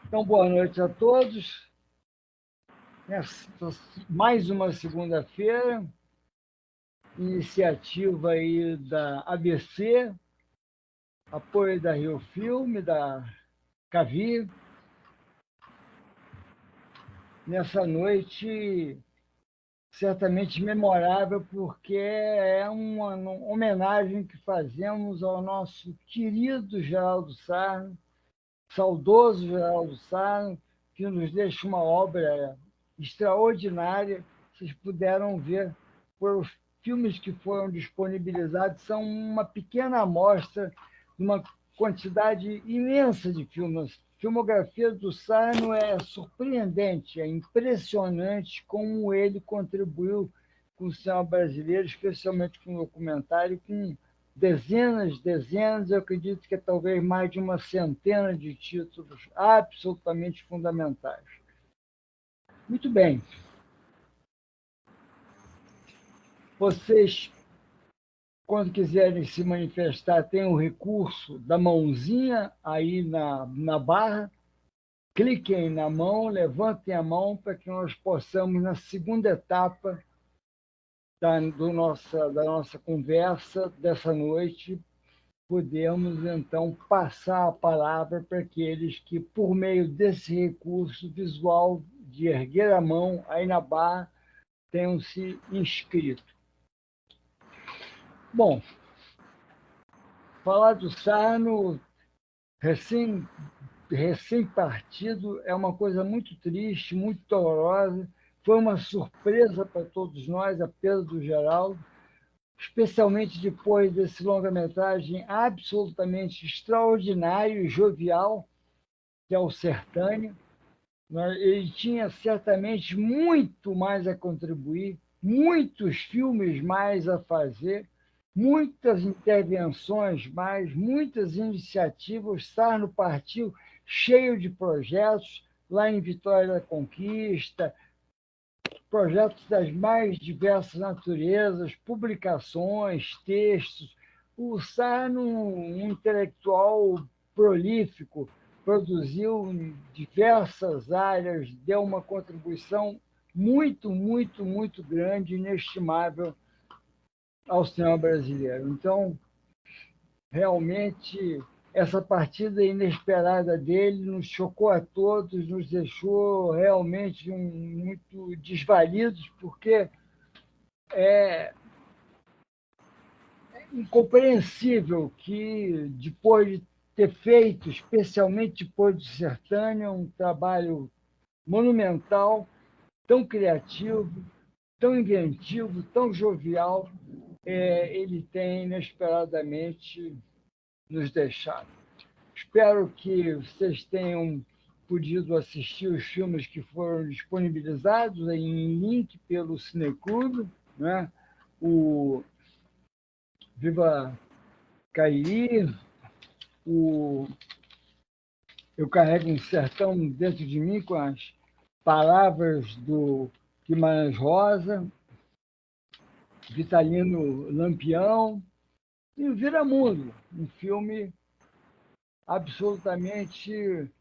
Então, boa noite a todos. Mais uma segunda-feira, iniciativa aí da ABC, apoio da Rio Filme, da Cavi. Nessa noite certamente memorável, porque é uma homenagem que fazemos ao nosso querido Geraldo Sarno, saudoso Geraldo Sarno, que nos deixa uma obra extraordinária. Vocês puderam ver por os filmes que foram disponibilizados, são uma pequena amostra de uma quantidade imensa de filmes. A filmografia do Sarno é surpreendente, é impressionante como ele contribuiu com o cinema brasileiro, especialmente com o documentário, com dezenas, eu acredito que é talvez mais de uma centena de títulos absolutamente fundamentais. Muito bem. Vocês, quando quiserem se manifestar, têm o recurso da mãozinha aí na barra. Cliquem na mão, levantem a mão para que nós possamos, na segunda etapa da nossa conversa dessa noite, podemos, então, passar a palavra para aqueles que, por meio desse recurso visual de erguer a mão aí na barra, tenham se inscrito. Bom, falar do Sarno recém-partido é uma coisa muito triste, muito dolorosa. Foi uma surpresa para todos nós, a perda do Geraldo, especialmente depois desse longa-metragem absolutamente extraordinário e jovial, que é o Sertânia. Ele tinha certamente muito mais a contribuir, muitos filmes mais a fazer, muitas intervenções mais, muitas iniciativas. Sarno partiu cheio de projetos lá em Vitória da Conquista, projetos das mais diversas naturezas, publicações, textos. O Sarno, um intelectual prolífico, produziu em diversas áreas, deu uma contribuição muito grande, inestimável ao cinema brasileiro. Então, realmente, essa partida inesperada dele nos chocou a todos, nos deixou realmente muito desvalidos, porque é incompreensível que, depois de ter feito, especialmente depois do Sertânia, um trabalho monumental, tão criativo, tão inventivo, tão jovial, ele tem inesperadamente nos deixado. Espero que vocês tenham podido assistir os filmes que foram disponibilizados em link pelo Cineclube, né? O Viva Cairi, o Eu Carrego um Sertão Dentro de Mim, com as palavras do Guimarães Rosa, Vitalino Lampião, e o Viramundo, um filme absolutamente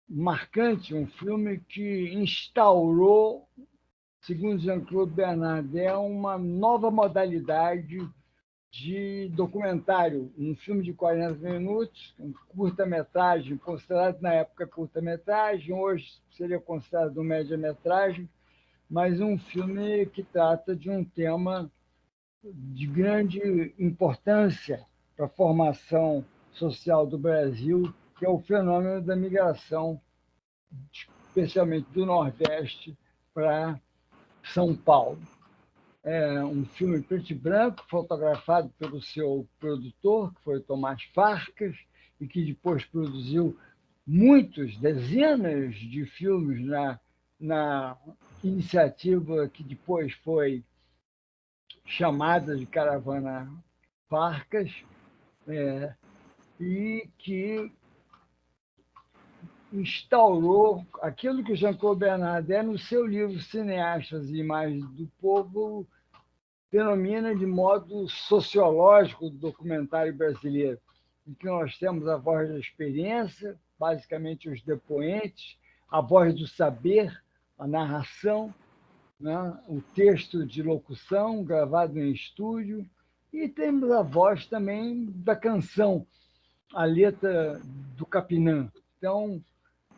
marcante, um filme que instaurou, segundo Jean-Claude Bernardet, uma nova modalidade de documentário, um filme de 40 minutos, um curta-metragem, considerado na época curta-metragem, hoje seria considerado média-metragem, mas um filme que trata de um tema de grande importância para a formação social do Brasil, que é o fenômeno da migração, especialmente do Nordeste para São Paulo. É um filme preto e branco, fotografado pelo seu produtor, que foi o Tomás Farcas, e que depois produziu dezenas de filmes na iniciativa que depois foi chamada de Caravana Farcas, e que instaurou aquilo que Jean-Claude Bernardet, no seu livro Cineastas e Imagens do Povo, denomina de modo sociológico do documentário brasileiro, em que nós temos a voz da experiência, basicamente os depoentes, a voz do saber, a narração, né? O texto de locução gravado em estúdio, e temos a voz também da canção, a letra do Capinã. Então,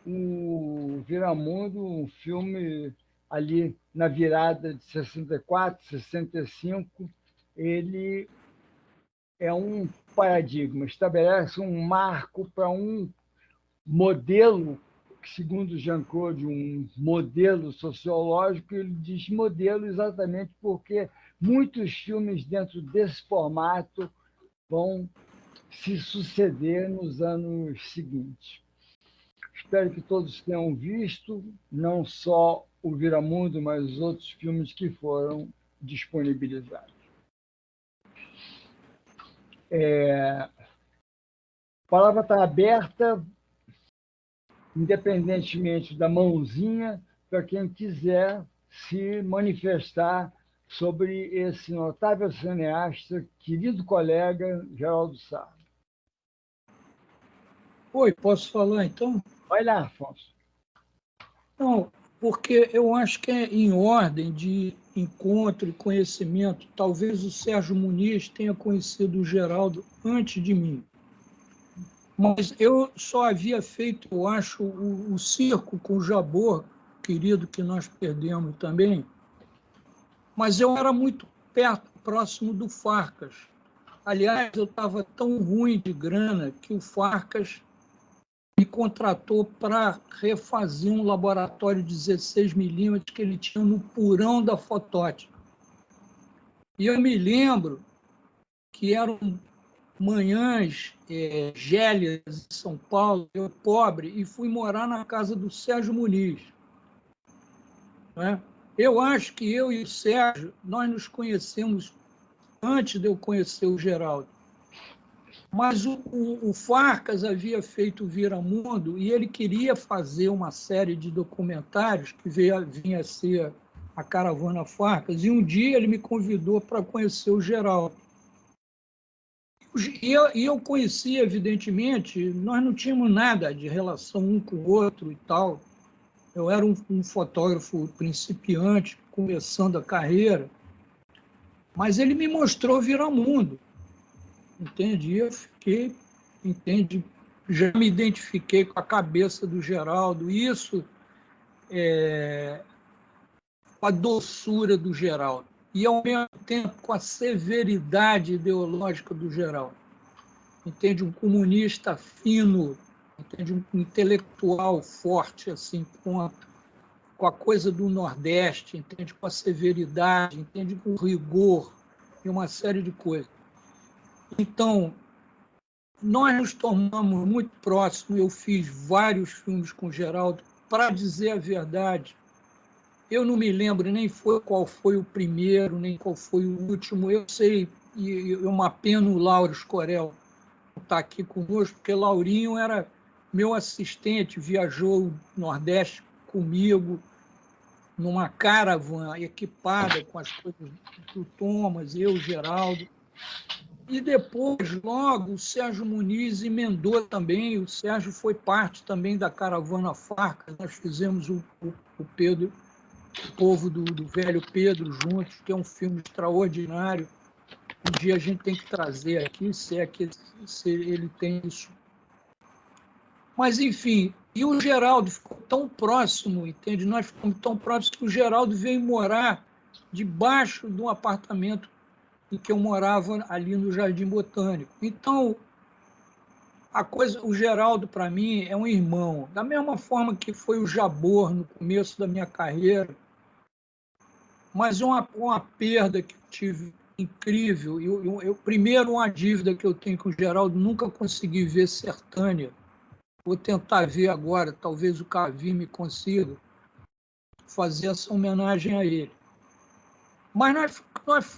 o Viramundo, um filme ali na virada de 64, 65, ele é um paradigma, estabelece um marco para um modelo, segundo Jean-Claude, um modelo sociológico. Ele diz modelo exatamente porque muitos filmes dentro desse formato vão se suceder nos anos seguintes. Espero que todos tenham visto, não só o Viramundo, mas os outros filmes que foram disponibilizados. A palavra está aberta, independentemente da mãozinha, para quem quiser se manifestar sobre esse notável cineasta, querido colega Geraldo Sarro. Oi, posso falar então? Vai lá, Afonso. Não, porque eu acho que é em ordem de encontro e conhecimento. Talvez o Sérgio Muniz tenha conhecido o Geraldo antes de mim. Mas eu só havia feito, eu acho, o circo com o Jabor, querido, que nós perdemos também. Mas eu era muito perto, próximo do Farcas. Aliás, eu estava tão ruim de grana que o Farcas me contratou para refazer um laboratório de 16 milímetros que ele tinha no porão da fotótica. E eu me lembro que eram manhãs gélidas em São Paulo, eu pobre, e fui morar na casa do Sérgio Muniz. Né? Eu acho que eu e o Sérgio, nós nos conhecemos antes de eu conhecer o Geraldo. Mas o Farcas havia feito o Viramundo e ele queria fazer uma série de documentários que vinha a ser a Caravana Farcas, e um dia ele me convidou para conhecer o Geraldo. E eu conhecia, evidentemente, nós não tínhamos nada de relação um com o outro e tal. Eu era um fotógrafo principiante, começando a carreira, mas ele me mostrou Viramundo. Entende? E eu fiquei, entende? Já me identifiquei com a cabeça do Geraldo, isso com a doçura do Geraldo, e ao mesmo tempo com a severidade ideológica do Geraldo. Entende? Um comunista fino, entende? Um intelectual forte, assim, com a coisa do Nordeste, entende? Com a severidade, entende? Com o rigor e uma série de coisas. Então, nós nos tornamos muito próximos. Eu fiz vários filmes com o Geraldo. Para dizer a verdade, eu não me lembro nem qual foi o primeiro, nem qual foi o último. Eu sei, e eu mapeno o Lauro Escorel está aqui conosco, porque Laurinho era meu assistente, viajou o Nordeste comigo numa caravana equipada com as coisas do Thomas, eu, Geraldo. E depois, logo, o Sérgio Muniz emendou também. O Sérgio foi parte também da Caravana Farcas. Nós fizemos o Pedro, o Povo do Velho Pedro juntos, que é um filme extraordinário. Um dia a gente tem que trazer aqui, se ele tem isso. Mas, enfim, e o Geraldo ficou tão próximo, entende? Nós ficamos tão próximos que o Geraldo veio morar debaixo de um apartamento em que eu morava ali no Jardim Botânico. Então, o Geraldo, para mim, é um irmão. Da mesma forma que foi o Jabor no começo da minha carreira, mas uma perda que eu tive incrível. Primeiro, uma dívida que eu tenho com o Geraldo, nunca consegui ver Sertânia. Vou tentar ver agora, talvez o Cavi me consiga fazer essa homenagem a ele. Mas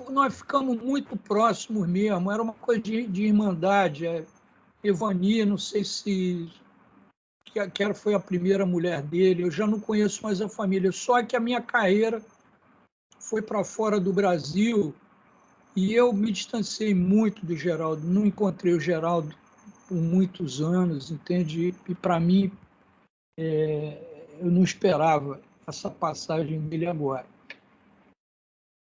nós ficamos muito próximos mesmo, era uma coisa de irmandade. Evani, não sei se foi a primeira mulher dele, eu já não conheço mais a família, só que a minha carreira foi para fora do Brasil e eu me distanciei muito do Geraldo, não encontrei o Geraldo por muitos anos, entende? E para mim, eu não esperava essa passagem dele agora.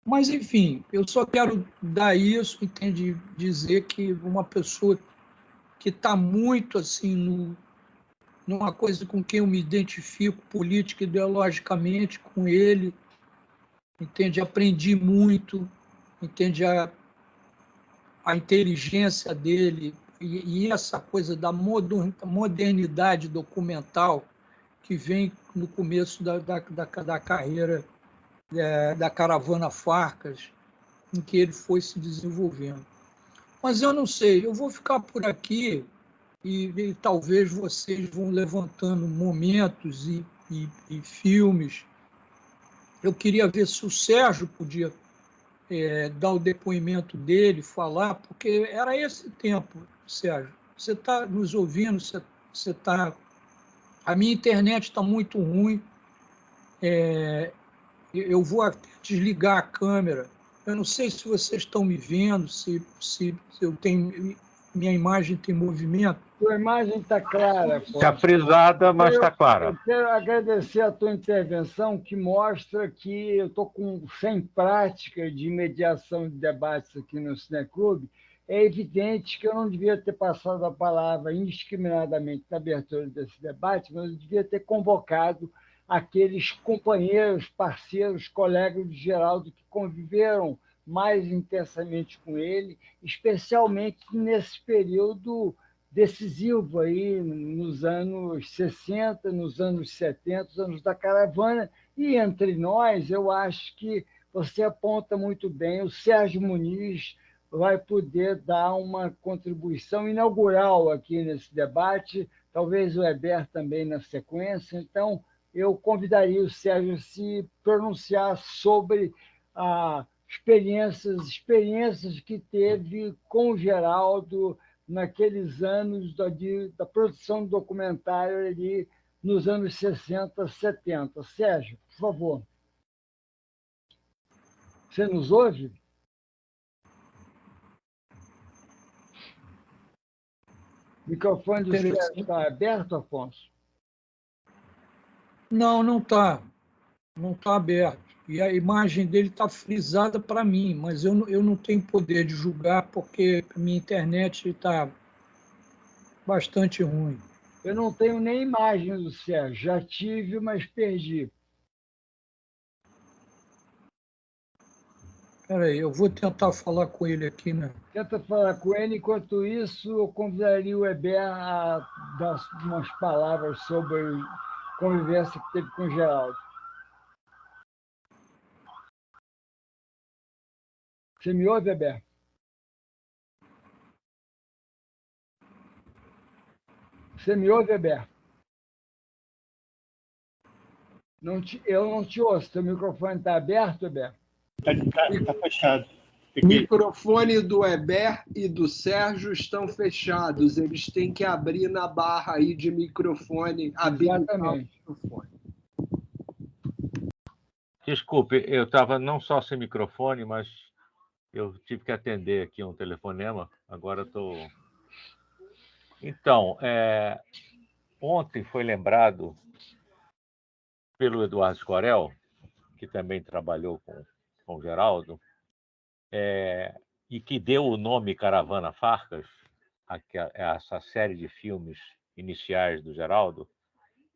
Mas, enfim, eu só quero dar isso, entende? Dizer que uma pessoa que está muito assim numa coisa com quem eu me identifico política, ideologicamente com ele, entende? Aprendi muito, entende? A inteligência dele e essa coisa da modernidade documental que vem no começo da carreira da Caravana Farcas, em que ele foi se desenvolvendo. Mas eu não sei, eu vou ficar por aqui e talvez vocês vão levantando momentos e filmes. Eu queria ver se o Sérgio podia dar o depoimento dele, falar, porque era esse tempo, Sérgio. Você está nos ouvindo, você está... A minha internet está muito ruim, eu vou até desligar a câmera. Eu não sei se vocês estão me vendo, se eu tenho... Minha imagem tem movimento. Tua imagem está clara. Está frisada, mas está clara. Eu quero agradecer a tua intervenção, que mostra que eu estou sem prática de mediação de debates aqui no Cineclube. É evidente que eu não devia ter passado a palavra indiscriminadamente na abertura desse debate, mas eu devia ter convocado aqueles companheiros, parceiros, colegas de Geraldo que conviveram mais intensamente com ele, especialmente nesse período decisivo aí nos anos 60, nos anos 70, os anos da caravana, e entre nós, eu acho que você aponta muito bem, o Sérgio Muniz vai poder dar uma contribuição inaugural aqui nesse debate, talvez o Heber também na sequência, então eu convidaria o Sérgio a se pronunciar sobre experiências que teve com o Geraldo naqueles anos da produção do documentário ali nos anos 60, 70. Sérgio, por favor. Você nos ouve? O microfone do Sérgio está aberto, Afonso? Não está. Não está aberto. E a imagem dele está frisada para mim, mas eu não tenho poder de julgar porque a minha internet está bastante ruim. Eu não tenho nem imagem do Sérgio. Já tive, mas perdi. Espera aí, eu vou tentar falar com ele aqui, né? Tenta falar com ele. Enquanto isso, eu convidaria o Heber a dar umas palavras sobre a convivência que teve com o Geraldo. Você me ouve, Heber? Você me ouve, Heber? Eu não te ouço. Seu microfone está aberto, Heber? Está fechado. O microfone do Heber e do Sérgio estão fechados. Eles têm que abrir na barra aí de microfone. Exatamente. Desculpe, eu estava não só sem microfone, mas eu tive que atender aqui um telefonema. Agora estou... Então, ontem foi lembrado pelo Eduardo Scorel, que também trabalhou com o Geraldo, e que deu o nome Caravana Farcas, essa série de filmes iniciais do Geraldo.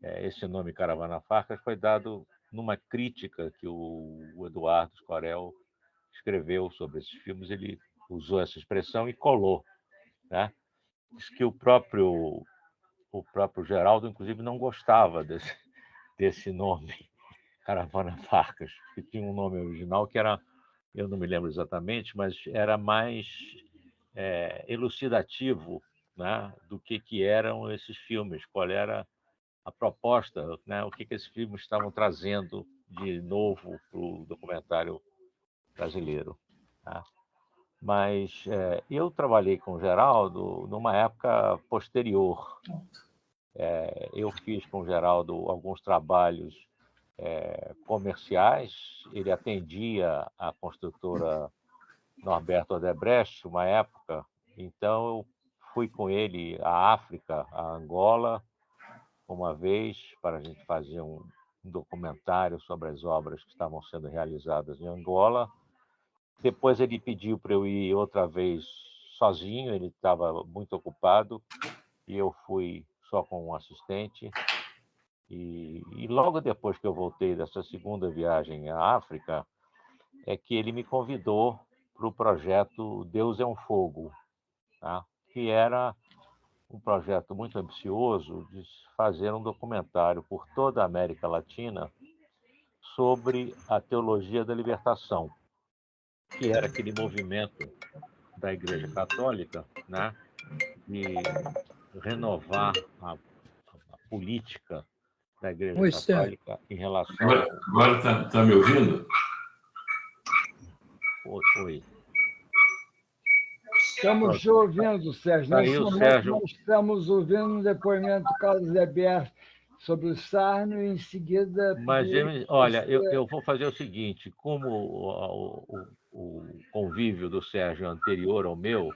Esse nome Caravana Farcas foi dado numa crítica que o Eduardo Scorel escreveu sobre esses filmes. Ele usou essa expressão e colou, né? Diz que o próprio Geraldo, inclusive, não gostava desse nome, Caravana Farcas, que tinha um nome original que era, eu não me lembro exatamente, mas era mais elucidativo, né, do que eram esses filmes, qual era a proposta, né, o que esses filmes estavam trazendo de novo para o documentário brasileiro. Tá? Mas eu trabalhei com o Geraldo numa época posterior. Eu fiz com o Geraldo alguns trabalhos comerciais. Ele atendia a construtora Norberto Odebrecht, uma época. Então, eu fui com ele à África, a Angola, uma vez, para a gente fazer um documentário sobre as obras que estavam sendo realizadas em Angola. Depois ele pediu para eu ir outra vez sozinho, ele estava muito ocupado, e eu fui só com um assistente. E logo depois que eu voltei dessa segunda viagem à África, é que ele me convidou para o projeto Deus é um Fogo, tá? Que era um projeto muito ambicioso de fazer um documentário por toda a América Latina sobre a teologia da libertação, que era aquele movimento da Igreja Católica, né, de renovar a política da Igreja Oi, Sérgio. Católica em relação Agora tá me ouvindo? Oi. Estamos te ouvindo, Sérgio. Aí Nesse o momento, Sérgio, nós estamos ouvindo um depoimento do Carlos Heber sobre o Sarno e, em seguida, mas pedir olha, você... eu vou fazer o seguinte, como o convívio do Sérgio é anterior ao meu,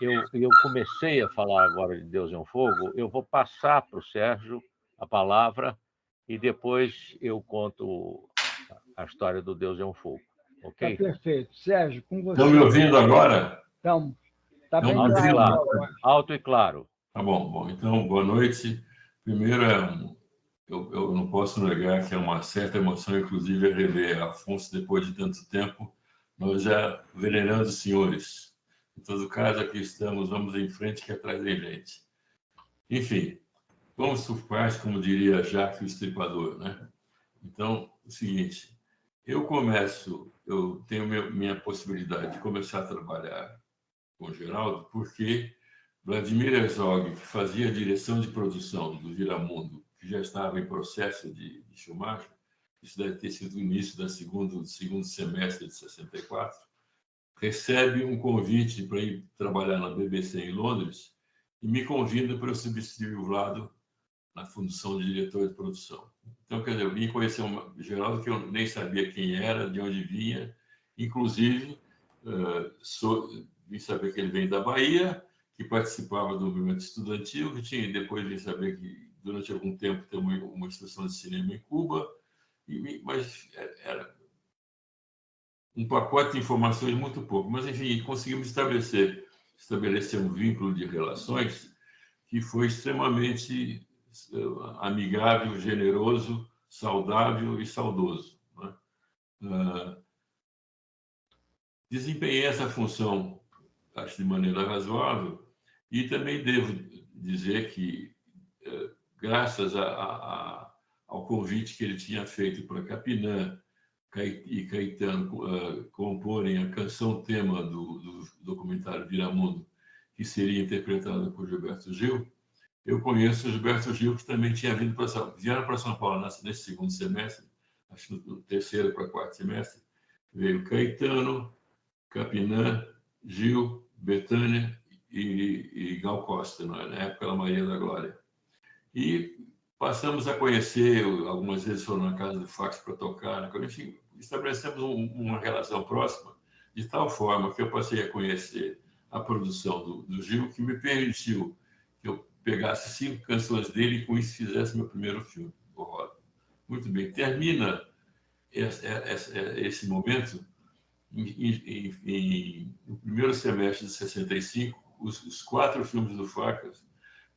eu comecei a falar agora de Deus é um Fogo, eu vou passar para o Sérgio a palavra e depois eu conto a história do Deus é um Fogo, Está ok? perfeito. Sérgio, com você. Estão me ouvindo agora? Então, está bem Então, claro. Claro, alto e claro. Tá bom. Então, boa noite. Primeiro, eu não posso negar que é uma certa emoção, inclusive, rever Afonso depois de tanto tempo. Nós já venerando os senhores. Em todo caso, aqui estamos, vamos em frente, que atrás tem gente. Enfim, vamos por partes, como diria Jacques o Estripador, né? Então, o seguinte, eu tenho minha possibilidade de começar a trabalhar com o Geraldo, porque Vladimir Herzog, que fazia a direção de produção do Viramundo, que já estava em processo de filmagem, isso deve ter sido o início do segundo semestre de 64, recebe um convite para ir trabalhar na BBC em Londres e me convida para eu substituir o Vlado na função de diretor de produção. Então, quer dizer, eu vim conhecer um Geraldo que eu nem sabia quem era, de onde vinha, inclusive vim saber que ele vem da Bahia, que participava do movimento estudantil, depois vim saber que durante algum tempo tem uma instrução de cinema em Cuba, mas era um pacote de informações muito pouco. Mas, enfim, conseguimos estabelecer um vínculo de relações que foi extremamente amigável, generoso, saudável e saudoso, né? Desempenhei essa função, acho, de maneira razoável, e também devo dizer que, graças ao convite que ele tinha feito para Capinã e Caetano comporem a canção-tema do documentário Viramundo, que seria interpretado por Gilberto Gil, eu conheço o Gilberto Gil, que também tinha vieram para São Paulo nesse segundo semestre, acho que no terceiro para quarto semestre, veio Caetano, Capinã, Gil, Betânia e Gal Costa, na época da Maria da Glória. E passamos a conhecer, algumas vezes foram na casa do Fax para tocar, enfim, estabelecemos uma relação próxima, de tal forma que eu passei a conhecer a produção do Gil, que me permitiu que eu pegasse 5 canções dele e com isso fizesse meu primeiro filme, O Roda. Muito bem, termina esse momento no primeiro semestre de 65, os 4 filmes do Facas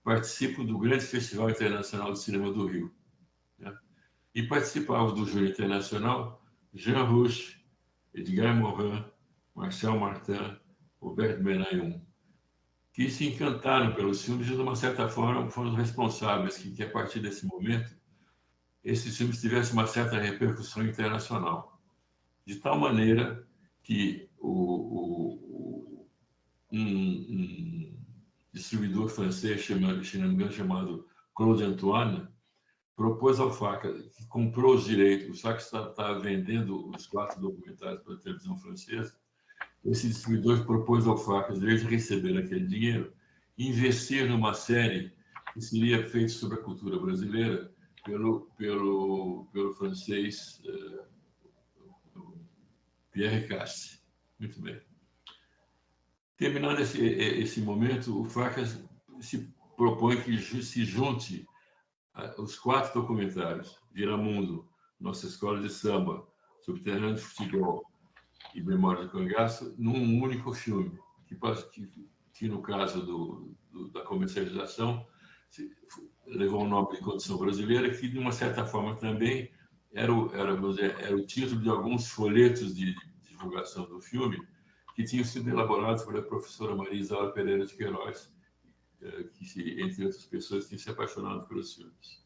participam do grande Festival Internacional de Cinema do Rio, né? E participavam do júri internacional Jean Rouch, Edgar Morin, Marcel Martin, Roberto Benayoun, que se encantaram pelos filmes e, de uma certa forma, foram responsáveis que a partir desse momento, esses filmes tivessem uma certa repercussão internacional. De tal maneira que um distribuidor francês chamado Claude Antoine propôs ao Faca, que comprou os direitos, o Faca estava vendendo os 4 documentários para a televisão francesa, esse distribuidor propôs ao Faca os direitos de receber aquele dinheiro e investir numa série que seria feita sobre a cultura brasileira pelo francês Pierre Cast. Muito bem. Terminando esse momento, o Farcas se propõe que se junte os 4 documentários, Viramundo, Nossa Escola de Samba, Subterrâneo de Futebol e Memória do Cangaço, num único filme, que no caso da comercialização levou o nome de Condição Brasileira, que de uma certa forma também era o título de alguns folhetos de divulgação do filme que tinham sido elaborados pela professora Maria Isaura Pereira de Queiroz, que, entre outras pessoas, tinha se apaixonado pelos filmes.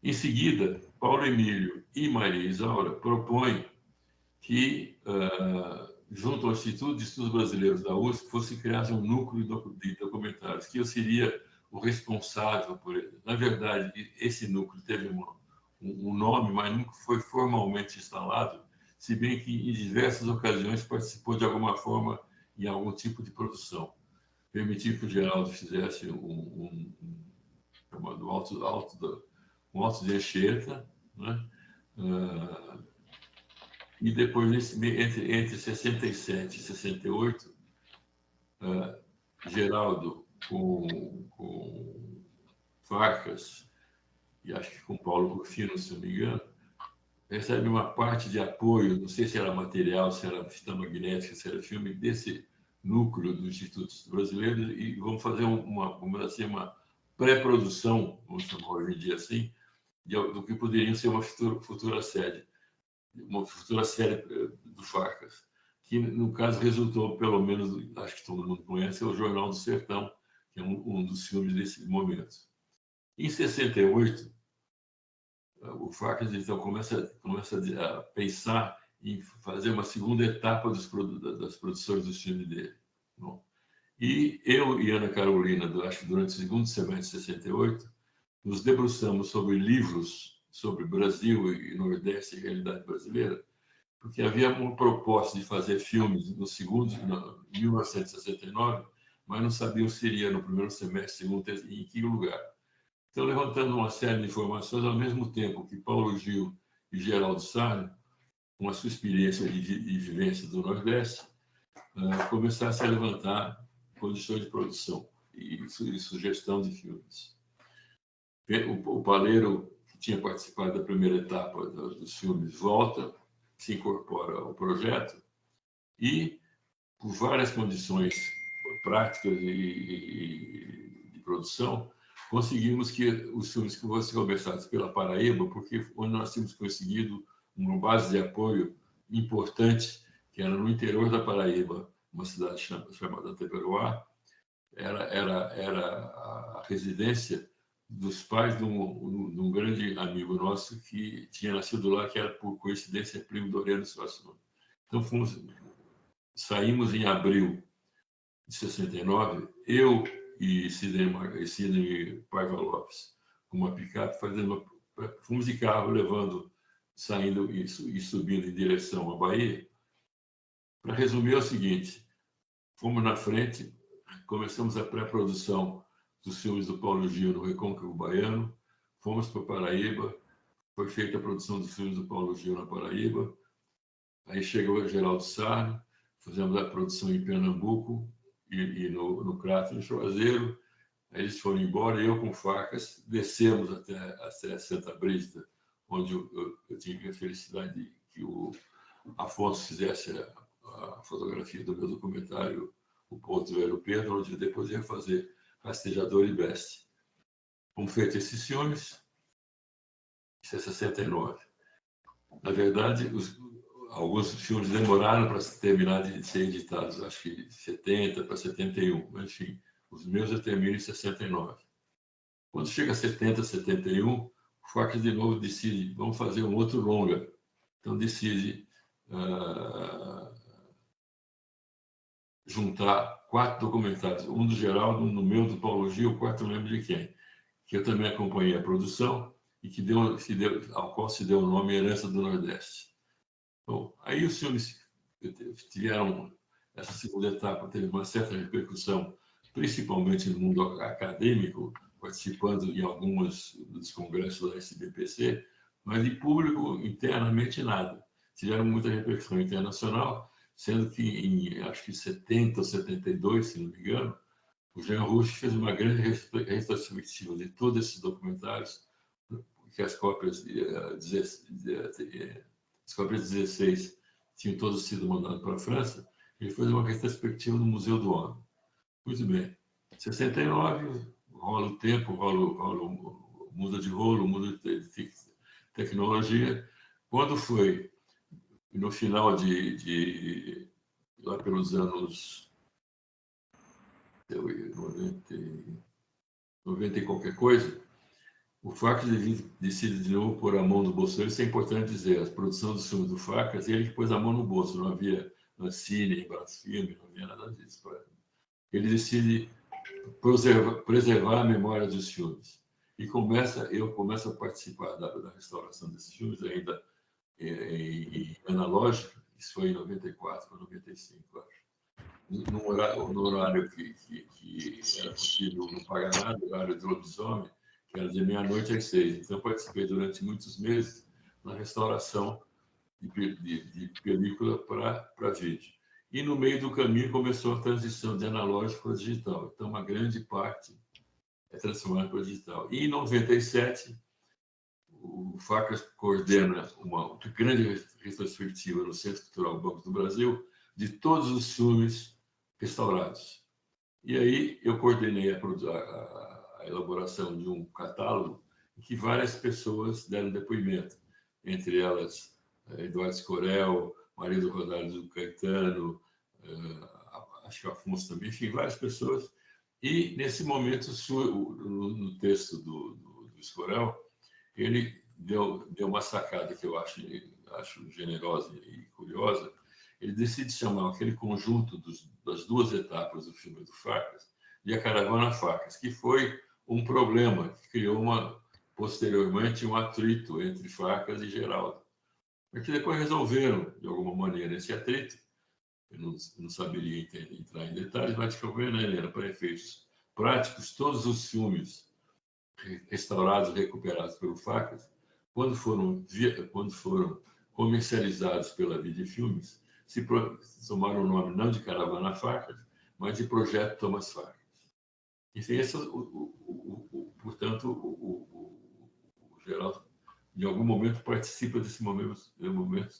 Em seguida, Paulo Emílio e Maria Isaura propõem que, junto ao Instituto de Estudos Brasileiros da USP, fosse criado um núcleo de documentários, que eu seria o responsável por ele. Na verdade, esse núcleo teve um nome, mas nunca foi formalmente instalado, se bem que em diversas ocasiões participou de alguma forma em algum tipo de produção. Permitir que o Geraldo fizesse chamado Alto de Anchieta, né? E depois, entre 67 e 68, Geraldo com Farcas, e acho que com Paulo Rufino, se não me engano, recebe uma parte de apoio, não sei se era material, se era fita magnética, se era filme, desse núcleo do Instituto Brasileiro, e vamos fazer uma pré-produção, vamos chamar hoje em dia assim, do que poderia ser uma futura série do Farcas, que no caso resultou, pelo menos, acho que todo mundo conhece, é o Jornal do Sertão, que é um dos filmes desse momento. Em 68, o Farcas então começa a pensar em fazer uma segunda etapa das produções dos filmes dele. Bom, e eu e Ana Carolina, acho que durante o segundo semestre de 68, nos debruçamos sobre livros sobre Brasil e Nordeste e realidade brasileira, porque havia uma proposta de fazer filmes em 1969, mas não sabíamos se iria no primeiro semestre, segundo, em que lugar. Então, levantando uma série de informações, ao mesmo tempo que Paulo Gil e Geraldo Sarne, com a sua experiência de vivência do Nordeste, começassem a levantar condições de produção e sugestão de filmes. O Paleiro, que tinha participado da primeira etapa dos filmes, volta, se incorpora ao projeto e, por várias condições práticas e de produção, conseguimos que os filmes que fossem começados pela Paraíba, porque onde nós tínhamos conseguido uma base de apoio importante, que era no interior da Paraíba, uma cidade chamada Teperoá, era a residência dos pais de um grande amigo nosso que tinha nascido lá, que era, por coincidência, primo do Oriano Suassuna. Então, saímos em abril de 69, eu e Sidney Paiva Lopes, com uma picape, fomos de carro, saindo e subindo em direção à Bahia. Para resumir, é o seguinte: fomos na frente, começamos a pré-produção dos filmes do Paulo Gil no Recôncavo Baiano, fomos para Paraíba, foi feita a produção dos filmes do Paulo Gil na Paraíba, aí chegou o Geraldo Sarne, fizemos a produção em Pernambuco e no Crato, no Juazeiro, aí eles foram embora, e eu com Farcas descemos até Santa Brígida, onde eu tive a felicidade de que o Afonso fizesse a fotografia do meu documentário, O Ponto Velho Pedro, onde depois ia fazer Rastejador e Beste. Como feito esses filmes, isso é 69. Na verdade, alguns filmes demoraram para terminar de ser editados, acho que 70 para 71, mas enfim, os meus eu termino em 69. Quando chega a 70, 71, o Farcas de novo decide, vamos fazer um outro longa. Então decide juntar 4 documentários, um do Geraldo, um no meu, do Paulo Gil, o quarto não lembro de quem, que eu também acompanhei a produção e ao qual se deu o nome Herança do Nordeste. Bom, aí os filmes tiveram, essa segunda etapa teve uma certa repercussão, principalmente no mundo acadêmico, participando em alguns dos congressos da SBPC, mas de público internamente nada. Tiveram muita repercussão internacional, sendo que em, acho que 70 ou 72, se não me engano, o Jean Rouch fez uma grande retrospectiva de todos esses documentários, que as cópias 16 tinham todos sido mandados para a França. Ele fez uma retrospectiva no Museu do Homem. Muito bem. 69, rola o tempo, muda de rolo, muda de tecnologia. Quando foi no final lá pelos anos 90 e qualquer coisa, o Facas decide de novo pôr a mão no bolso. Isso é importante dizer, a produção dos filmes do Facas, ele que pôs a mão no bolso, não havia Cine, Brasfilme, não havia nada disso. Ele decide preservar a memória dos filmes. E eu começo a participar da restauração desses filmes, ainda em analógico. Isso foi em 94 ou 95, acho. No horário que era possível não pagar nada, o horário de lobisomem, que era de meia-noite às 6. Então, participei durante muitos meses na restauração de película para vídeo. E no meio do caminho começou a transição de analógico para digital. Então, uma grande parte é transformada para digital. E em 97, o Facas coordena uma grande retrospectiva no Centro Cultural Banco do Brasil de todos os filmes restaurados. E aí eu coordenei a elaboração de um catálogo em que várias pessoas deram depoimento, entre elas Eduardo Escorel, marido Rodário do Caetano, acho que o Afonso também, enfim, várias pessoas. E, nesse momento, no texto do Escorel, ele deu uma sacada que eu acho generosa e curiosa. Ele decide chamar aquele conjunto das duas etapas do filme do Facas de A Caravana Facas, que foi um problema que criou posteriormente um atrito entre Facas e Geraldo. Porque depois resolveram, de alguma maneira, esse atrito. Eu não saberia entrar em detalhes, mas de qualquer maneira, para efeitos práticos, todos os filmes restaurados e recuperados pelo Facas, quando foram comercializados pela Vide Filmes, se tomaram o nome não de Caravana Facas, mas de Projeto Thomas Facas. Enfim, portanto, o Geraldo, em algum momento, participa desse momento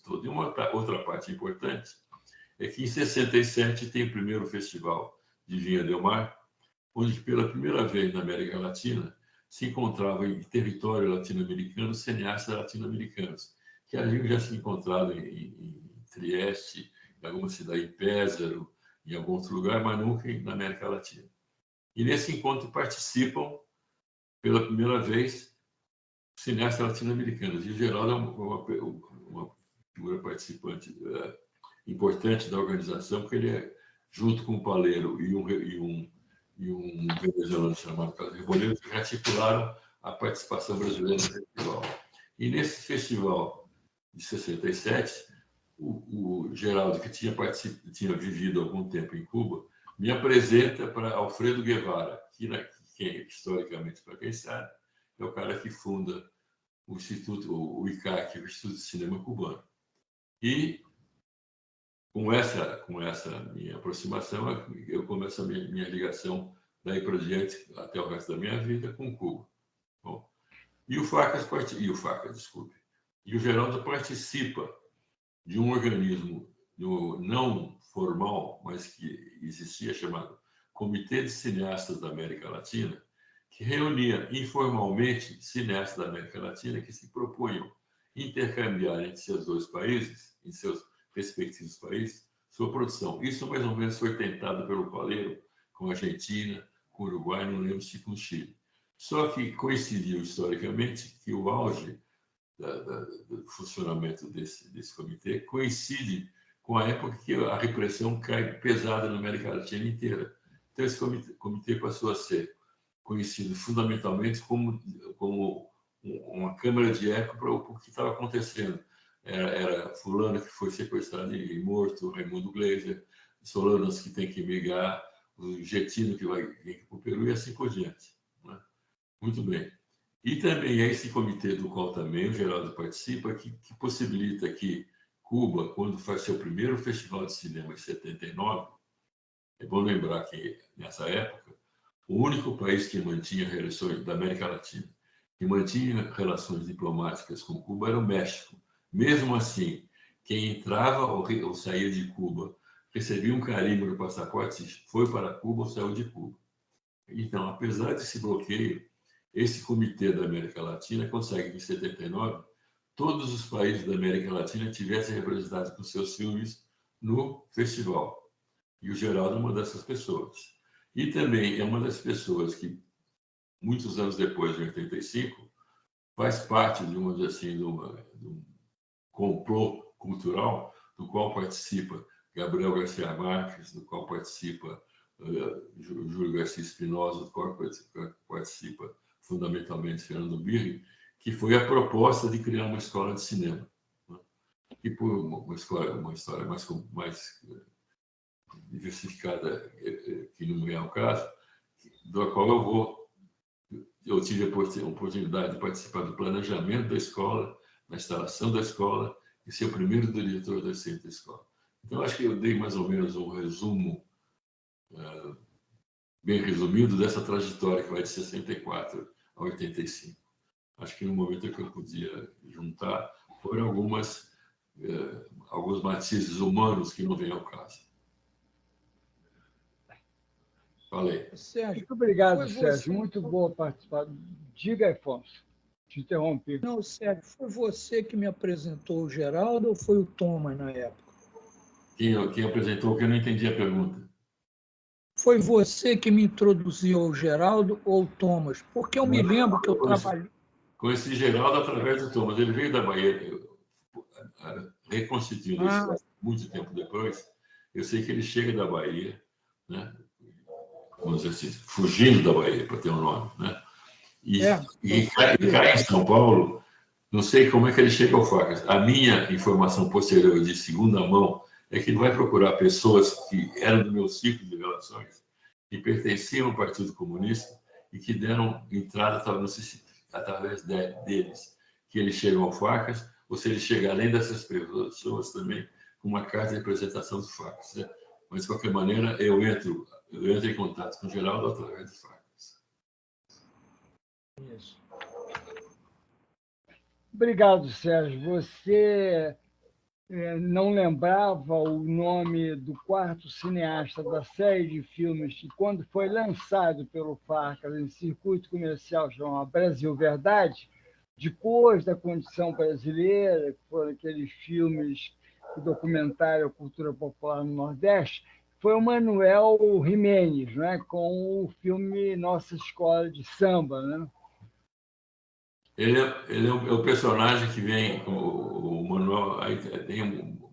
todo. E uma outra parte importante é que, em 67, tem o primeiro festival de Viña del Mar, onde, pela primeira vez na América Latina, se encontravam em território latino-americano cineastas latino-americanos, que haviam já se encontrado em Trieste, em alguma cidade, em Pézaro, em algum outro lugar, mas nunca na América Latina. E nesse encontro participam, pela primeira vez, cineastas latino-americanos. E o Geraldo é uma figura participante importante da organização, porque ele é, junto com o Paleiro e um venezuelano chamado Carlos Reboleiro, que articularam a participação brasileira no festival. E nesse festival de 67, o Geraldo, que tinha vivido algum tempo em Cuba, me apresenta para Alfredo Guevara, que historicamente, para quem sabe, é o cara que funda o Instituto, o ICAC, o Instituto de Cinema Cubano. E com essa minha aproximação, eu começo a minha ligação daí para diante, até o resto da minha vida, com Cuba. Bom, e o Geraldo participa de um organismo não formal, mas que existia, chamado Comitê de Cineastas da América Latina, que reunia informalmente cineastas da América Latina que se propunham intercambiar entre seus dois países, em seus respectivos países, sua produção. Isso mais ou menos foi tentado pelo Paleiro com a Argentina, com o Uruguai, não lembro se com o Chile. Só que coincidiu historicamente que o auge do funcionamento desse comitê coincide com a época que a repressão cai pesada na América Latina inteira. Então, esse comitê passou a ser conhecido fundamentalmente como uma câmara de eco para o que estava acontecendo. Era fulano que foi sequestrado e morto, Raimundo Gleiser, Solanas que tem que migrar, o Getino que vai vir para o Peru e assim por diante. Né? Muito bem. E também é esse comitê do qual também o Geraldo participa, que possibilita que Cuba, quando faz seu primeiro festival de cinema em 79, é bom lembrar que, nessa época, o único país que mantinha relações da América Latina, que mantinha relações diplomáticas com Cuba era o México. Mesmo assim, quem entrava ou saía de Cuba recebia um carimbo no passaporte, foi para Cuba ou saiu de Cuba. Então, apesar desse bloqueio, esse Comitê da América Latina consegue que, em 79, todos os países da América Latina tivessem representados com seus filmes no festival. E o Geraldo é uma dessas pessoas. E também é uma das pessoas que, muitos anos depois, em 85, faz parte de um complô cultural do qual participa Gabriel Garcia Marques, do qual participa Júlio Garcia Espinosa, do qual participa fundamentalmente Fernando Birri, que foi a proposta de criar uma escola de cinema. Né? E por uma história mais diversificada, que não é o caso, da qual eu tive a oportunidade de participar do planejamento da escola, na instalação da escola, e ser o primeiro diretor da centro da escola. Então, acho que eu dei mais ou menos um resumo, bem resumido, dessa trajetória que vai de 64 a 85. Acho que no momento que eu podia juntar, foram alguns matizes humanos que não vêm ao caso. Falei. Sérgio, muito obrigado, Sérgio. Muito boa participar. Diga, Afonso. Te interrompi. Não, Sérgio, foi você que me apresentou o Geraldo ou foi o Thomas na época? Quem apresentou, que eu não entendi a pergunta. Foi você que me introduziu ao Geraldo ou o Thomas? Porque eu me lembro que eu trabalhei... Conheci Geraldo através do Thomas. Ele veio da Bahia, reconstituindo isso muito tempo depois. Eu sei que ele chega da Bahia, né? Vamos dizer assim, fugindo da Bahia, para ter um nome, né? E cai em São Paulo, não sei como é que ele chega ao Facas. A minha informação posterior de segunda mão é que ele vai procurar pessoas que eram do meu ciclo de relações, que pertenciam ao Partido Comunista e que deram entrada, através deles, que ele chega ao Facas, ou se ele chega além dessas pessoas também, com uma carta de representação do Facas. Né? Mas, de qualquer maneira, eu entro em contato com o Geraldo através do Facas. Isso. Obrigado, Sérgio. Você não lembrava o nome do quarto cineasta da série de filmes que, quando foi lançado pelo Facas em circuito comercial, chama Brasil Verdade, depois da condição brasileira, que foram aqueles filmes que documentaram a cultura popular no Nordeste, foi o Manuel Jiménez, né, com o filme Nossa Escola de Samba, né? Ele é o personagem que vem, o Manuel, aí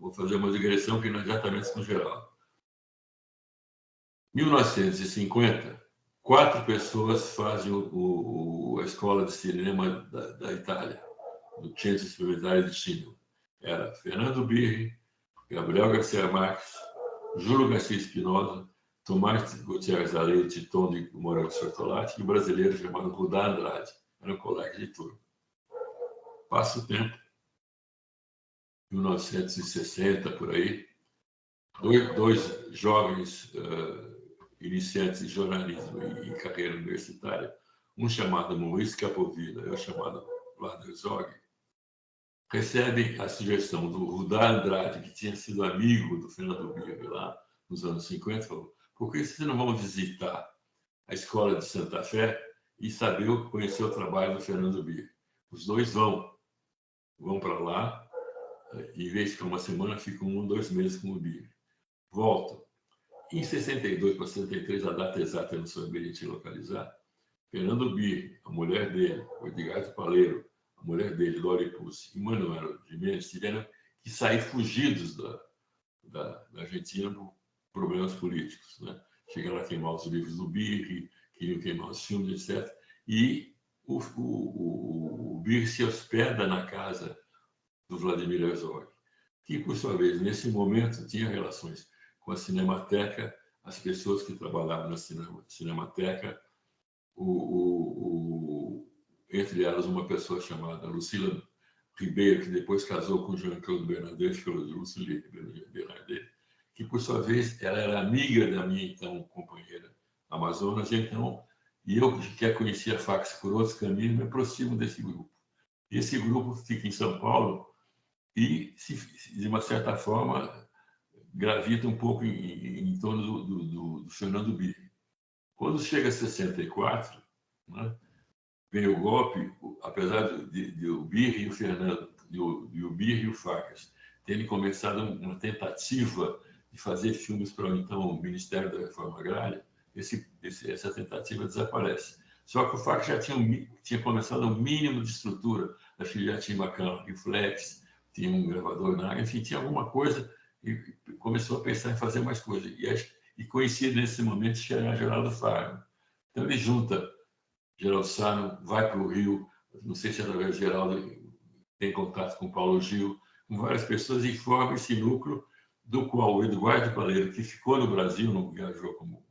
vou fazer uma digressão que não é exatamente com o Geraldo. 1950, 4 pessoas fazem a escola de cinema da Itália, do Centro Experimental de Cinema. Era Fernando Birri, Gabriel Garcia Marques, Júlio Garcia Espinosa, Tomás Gutierrez Alei, Titon de Moraes Sortolati e o brasileiro chamado Rudá Andrade. Era um colega de turma. Passa o tempo, 1960, por aí, dois jovens iniciantes de jornalismo e carreira universitária, um chamado Maurice Capovilla e o chamado Vlad Herzog, recebem a sugestão do Rudá Andrade, que tinha sido amigo do Fernando Birri lá nos anos 50, falou: por que vocês não vão visitar a escola de Santa Fé e conhecer o trabalho do Fernando Birri? Os dois vão para lá, e em vez de ficar uma semana, ficam 1 ou 2 meses com o Birri. Voltam. Em 62 para 63, a data exata eu não sou habilitado em localizar, Fernando Birri, a mulher dele, o Edgardo Paleiro, a mulher dele, Lori Pucci, e Manuel Jiménez tiveram que sair fugidos da Argentina por problemas políticos. Né? Chegaram a queimar os livros do Birri, queriam queimar os filmes, etc. E o Birri se hospeda na casa do Vladimir Herzog, que, por sua vez, nesse momento, tinha relações com a Cinemateca, as pessoas que trabalhavam na Cinemateca, entre elas uma pessoa chamada Lucila Ribeiro, que depois casou com Jean-Claude Bernadette, que é o Lucille Bernadette, que, por sua vez, ela era amiga da minha, então, companheira Amazonas, então, e eu, que a conhecia Fax por outros caminhos, me aproximo desse grupo. E esse grupo fica em São Paulo e, de uma certa forma, gravita um pouco em torno do Fernando Birri. Quando chega a 64, né, vem o golpe, apesar de o Birri e o Fernando, e o Birri e o Facas terem começado uma tentativa de fazer filmes para então o Ministério da Reforma Agrária, essa tentativa desaparece. Só que o Facas já tinha começado um mínimo de estrutura, acho que já tinha uma câmera reflex, tinha um gravador na área, enfim, tinha alguma coisa e começou a pensar em fazer mais coisas. E coincide nesse momento chegar Geraldo Sarno. Então ele junta Geraldo Sarno, vai para o Rio, não sei se através de Geraldo tem contato com o Paulo Gil, com várias pessoas e forma esse núcleo do qual o Eduardo Paleiro, que ficou no Brasil, não viajou como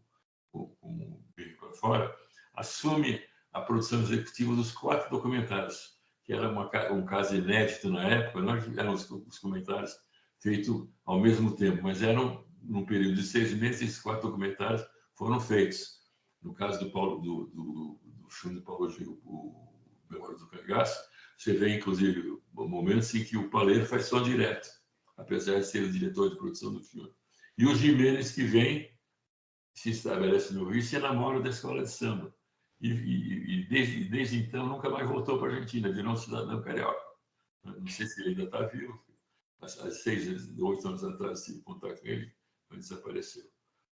para fora, assume a produção executiva dos 4 documentários, que era um caso inédito na época, não eram os documentários feitos ao mesmo tempo, mas eram, num período de 6 meses, esses 4 documentários foram feitos. No caso do filme do Paulo Gil, o Memória do Cangaço, você vê, inclusive, momentos em que o Paleiro faz só direto, apesar de ser o diretor de produção do filme. E o Jimenez, que vem, se estabelece no Rio e se enamora da escola de samba. E desde então nunca mais voltou para a Argentina, virou um cidadão carioca. Não sei se ele ainda está vivo, mas há 6 ou 8 anos atrás tive contato com ele, mas desapareceu.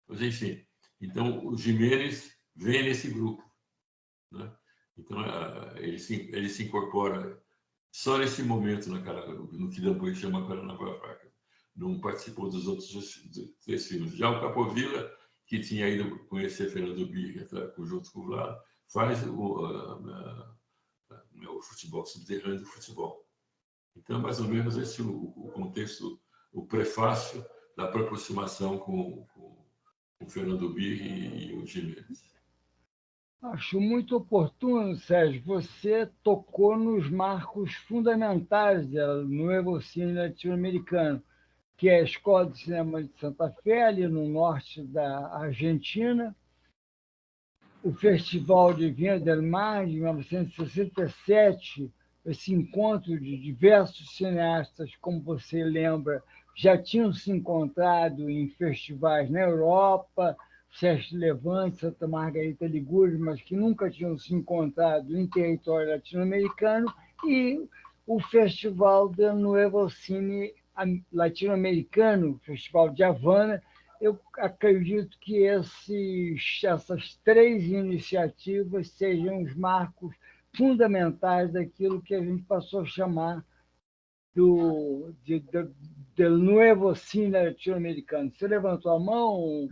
Mas, enfim, então o Jimenez vem nesse grupo, né? Então ele se incorpora só nesse momento no que depois chama Paranaguá. Não participou dos outros 3 filmes. Já o Capovilla, que tinha ido conhecer Fernando Birri junto com o Vlado, faz o futebol subterrâneo do futebol. Então, mais ou menos esse o contexto, o prefácio da aproximação com o Fernando Birri e o Jimenez. Acho muito oportuno, Sérgio, você tocou nos marcos fundamentais do novo cine latino-americano, que é a Escola de Cinema de Santa Fé, ali no norte da Argentina, o Festival de Viña del Mar, de 1967, esse encontro de diversos cineastas, como você lembra, já tinham se encontrado em festivais na Europa, Sesc Levante, Santa Margarita Ligure, mas que nunca tinham se encontrado em território latino-americano, e o Festival del Nuevo Cine Latino-Americano, Festival de Havana. Eu acredito que essas 3 iniciativas sejam os marcos fundamentais daquilo que a gente passou a chamar do novo cine latino-americano. Você levantou a mão?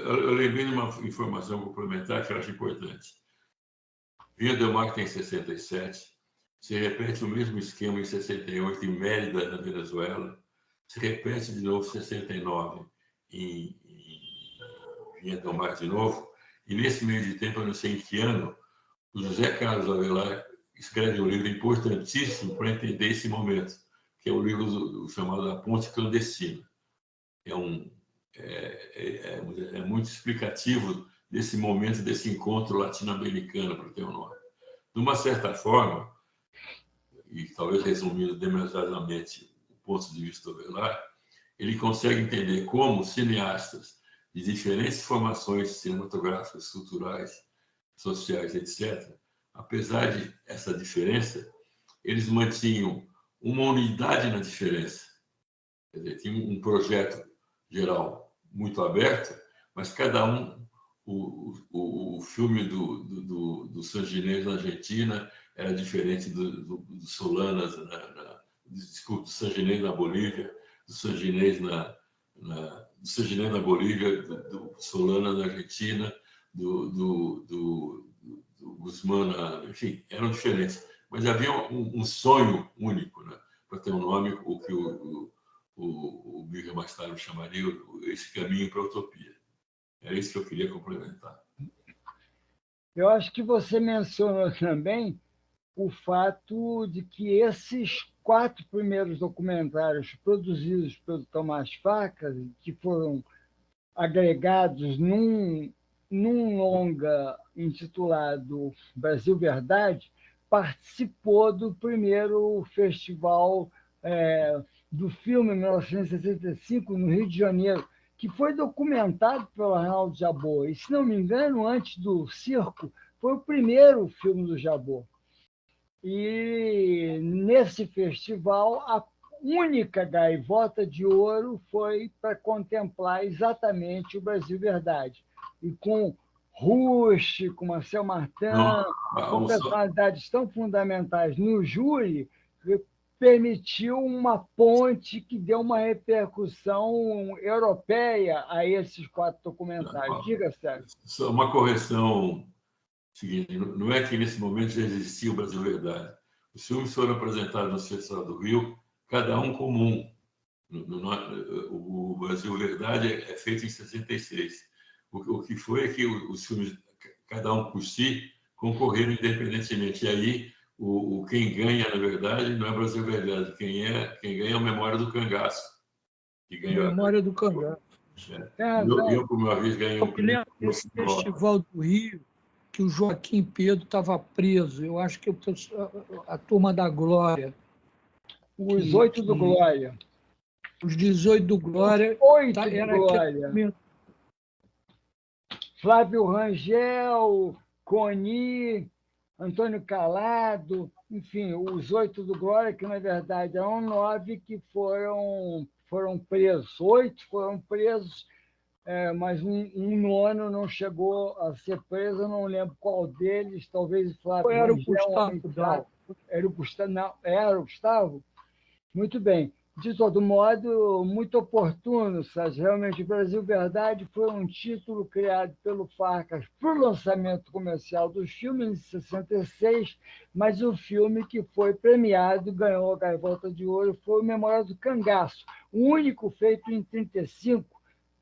Eu lembrei de uma informação complementar que eu acho importante. Viña del Mar tem 67, se repete o mesmo esquema em 68 em Mérida, na Venezuela, se repete de novo em 69 em Viña del Mar de novo, e nesse meio de tempo, eu não sei em que ano, o José Carlos Avelar escreve um livro importantíssimo para entender esse momento, que é o livro chamado A Ponte Clandestina. É muito explicativo desse momento, desse encontro latino-americano, para ter um nome. De uma certa forma, e talvez resumindo demasiadamente o ponto de vista do Avelar, ele consegue entender como cineastas de diferentes formações cinematográficas, culturais, sociais, etc., apesar de essa diferença, eles mantinham uma unidade na diferença. Quer dizer, tinha um projeto geral muito aberto, mas cada um, o filme do Sanginês na Argentina era diferente do Solanas, desculpa, do Sanginês na Bolívia, do Sanginês na Bolívia, do Solana na Argentina, do Guzmán, enfim, eram diferentes. Mas havia um sonho único, né? Para ter um nome, o que o Birri mais tarde chamaria esse caminho para a utopia. Era isso que eu queria complementar. Eu acho que você mencionou também o fato de que esses 4 primeiros documentários produzidos pelo Tomás Farcas, que foram agregados num longa intitulado Brasil Verdade, participou do primeiro festival do filme em 1965, no Rio de Janeiro, que foi documentado pelo Arnaldo Jabbour. E, se não me engano, antes do Circo, foi o primeiro filme do Jabbour. E, nesse festival, a única gaivota de ouro foi para contemplar exatamente o Brasil Verdade. E com Rush, com Marcel Martin, com personalidades tão fundamentais no júri, permitiu uma ponte que deu uma repercussão europeia a esses 4 documentários. Diga, Sérgio. Só uma correção seguinte, não é que nesse momento já existia o Brasil Verdade. Os filmes foram apresentados no Festival do Rio, cada um comum. O Brasil Verdade é feito em 66. O que foi é que os filmes, cada um por si, concorreram independentemente. E aí, quem ganha, na verdade, não é Brasil Verdade. Quem ganha é a Memória do Cangaço. Que ganhou Memória do Cangaço. Eu, por uma vez, ganhei um prêmio. Esse Festival do Rio, que o Joaquim Pedro estava preso. Eu acho que a Turma da Glória. Os 8 do Glória. Os 18 do Glória. 8 do Glória. Flávio Rangel, Coni, Antônio Calado, enfim, os 8 do Glória, que na verdade eram 9 que foram presos. 8 foram presos, mas um nono não chegou a ser preso, eu não lembro qual deles, talvez o Flávio era Rangel. O Gustavo, era o Gustavo? Não, era o Gustavo? Muito bem. De todo modo, muito oportuno, Sérgio. Realmente, o Brasil Verdade foi um título criado pelo Farcas para o lançamento comercial dos filmes em 66, mas o filme que foi premiado, ganhou a Gaivota de Ouro, foi o Memória do Cangaço, o único feito em 35,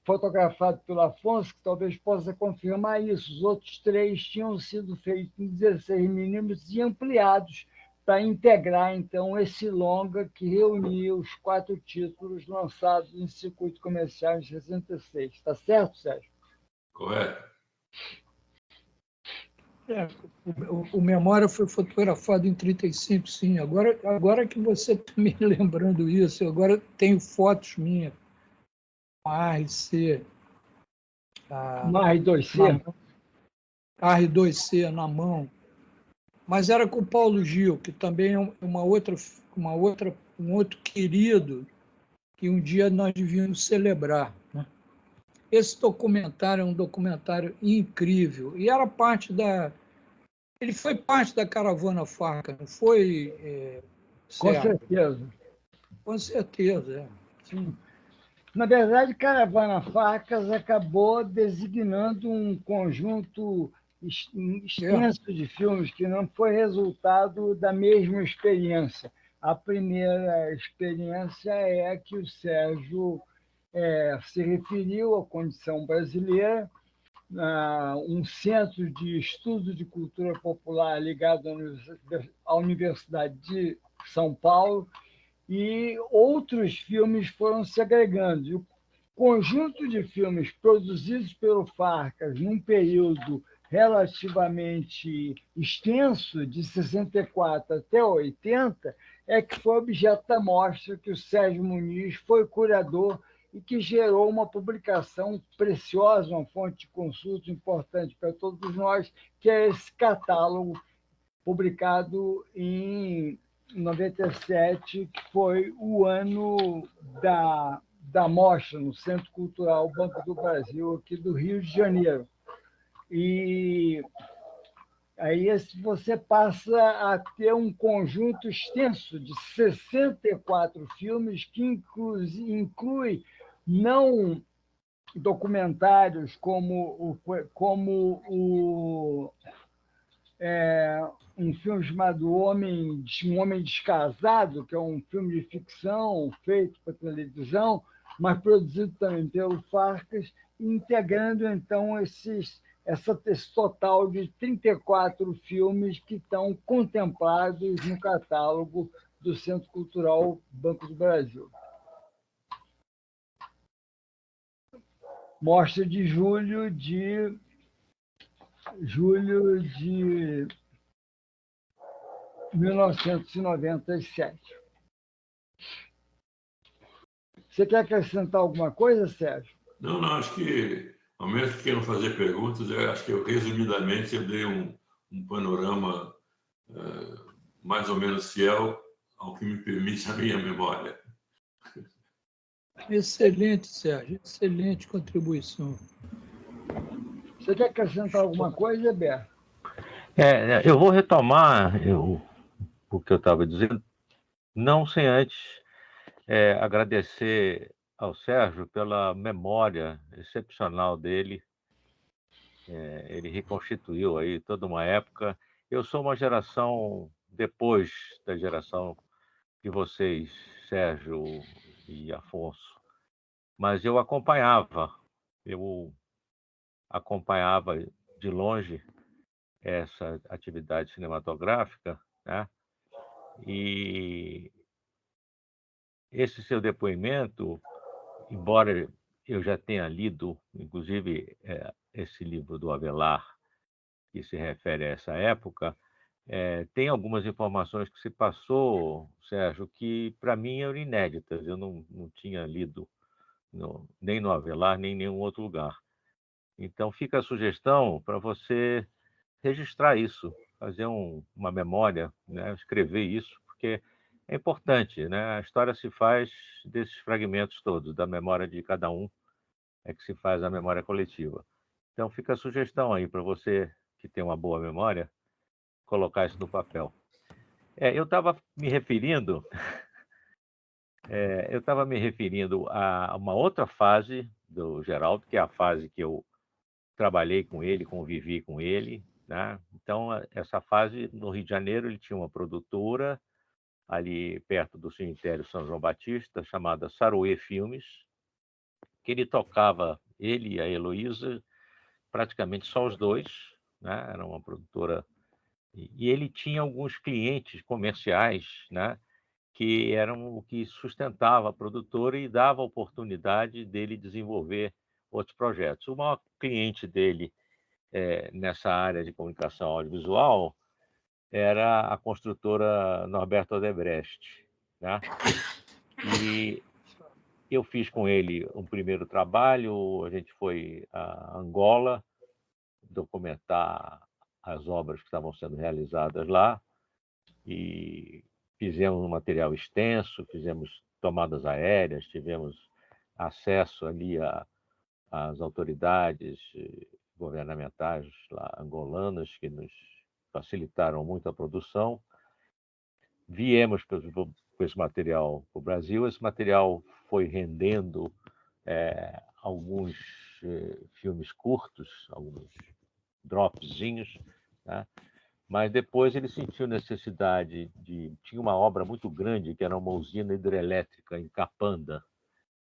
fotografado pelo Afonso, que talvez possa confirmar isso. Os outros 3 tinham sido feitos em 16mm e ampliados para integrar, então, esse longa que reunia os 4 títulos lançados em circuito comercial em 66. Está certo, Sérgio? Correto. O Memória foi fotografado em 35, sim. Agora que você está me lembrando isso, agora tenho fotos minhas. ARC. AR2C? AR2C na mão. Mas era com o Paulo Gil, que também é um outro querido que um dia nós devíamos celebrar, né? Esse documentário é um documentário incrível e era ele foi parte da caravana Farcas, não foi? Com certeza. Com certeza, sim. Na verdade, Caravana Farcas acabou designando um conjunto extenso de filmes que não foi resultado da mesma experiência. A primeira experiência é a que o Sérgio se referiu à condição brasileira, um centro de estudo de cultura popular ligado à Universidade de São Paulo, e outros filmes foram se agregando. E o conjunto de filmes produzidos pelo Farcas num período relativamente extenso, de 64 até 80, é que foi objeto da mostra que o Sérgio Muniz foi curador e que gerou uma publicação preciosa, uma fonte de consulta importante para todos nós, que é esse catálogo publicado em 97, que foi o ano da mostra no Centro Cultural Banco do Brasil, aqui do Rio de Janeiro. E aí você passa a ter um conjunto extenso de 64 filmes que inclui não documentários como um filme chamado Um Homem Descasado, que é um filme de ficção feito para televisão, mas produzido também pelo Farcas, integrando, então, esse total de 34 filmes que estão contemplados no catálogo do Centro Cultural Banco do Brasil. Mostra de julho de 1997. Você quer acrescentar alguma coisa, Sérgio? Não, acho que, ao menos que queiram fazer perguntas, eu acho que resumidamente, eu dei um panorama mais ou menos fiel ao que me permite a minha memória. Excelente, Sérgio, excelente contribuição. Você quer acrescentar alguma coisa, Heber? Eu vou retomar o que eu estava dizendo, não sem antes agradecer ao Sérgio pela memória excepcional dele. Ele reconstituiu aí toda uma época. Eu sou uma geração depois da geração de vocês, Sérgio e Afonso, mas eu acompanhava de longe essa atividade cinematográfica, né? E esse seu depoimento, embora eu já tenha lido, inclusive, esse livro do Avelar, que se refere a essa época, tem algumas informações que se passou, Sérgio, que para mim eram inéditas. Eu não tinha lido nem no Avelar, nem em nenhum outro lugar. Então, fica a sugestão para você registrar isso, fazer uma memória, né? Escrever isso, porque é importante, né? A história se faz desses fragmentos todos, da memória de cada um, é que se faz a memória coletiva. Então, fica a sugestão aí para você que tem uma boa memória, colocar isso no papel. Eu estava me referindo a uma outra fase do Geraldo, que é a fase que eu trabalhei com ele, convivi com ele, né? Então, essa fase, no Rio de Janeiro, ele tinha uma produtora ali perto do cemitério São João Batista, chamada Saroê Filmes, que ele tocava, ele e a Heloísa, praticamente só os dois, né? Era uma produtora, e ele tinha alguns clientes comerciais, né? Que eram o que sustentava a produtora e dava a oportunidade dele desenvolver outros projetos. O maior cliente dele nessa área de comunicação audiovisual era a construtora Norberto Odebrecht, né? E eu fiz com ele um primeiro trabalho, a gente foi a Angola documentar as obras que estavam sendo realizadas lá e fizemos um material extenso, fizemos tomadas aéreas, tivemos acesso ali às autoridades governamentais lá, angolanas, que nos facilitaram muito a produção. Viemos com esse material para o Brasil, esse material foi rendendo alguns filmes curtos, alguns dropzinhos, né? Mas depois ele sentiu necessidade tinha uma obra muito grande, que era uma usina hidrelétrica em Capanda,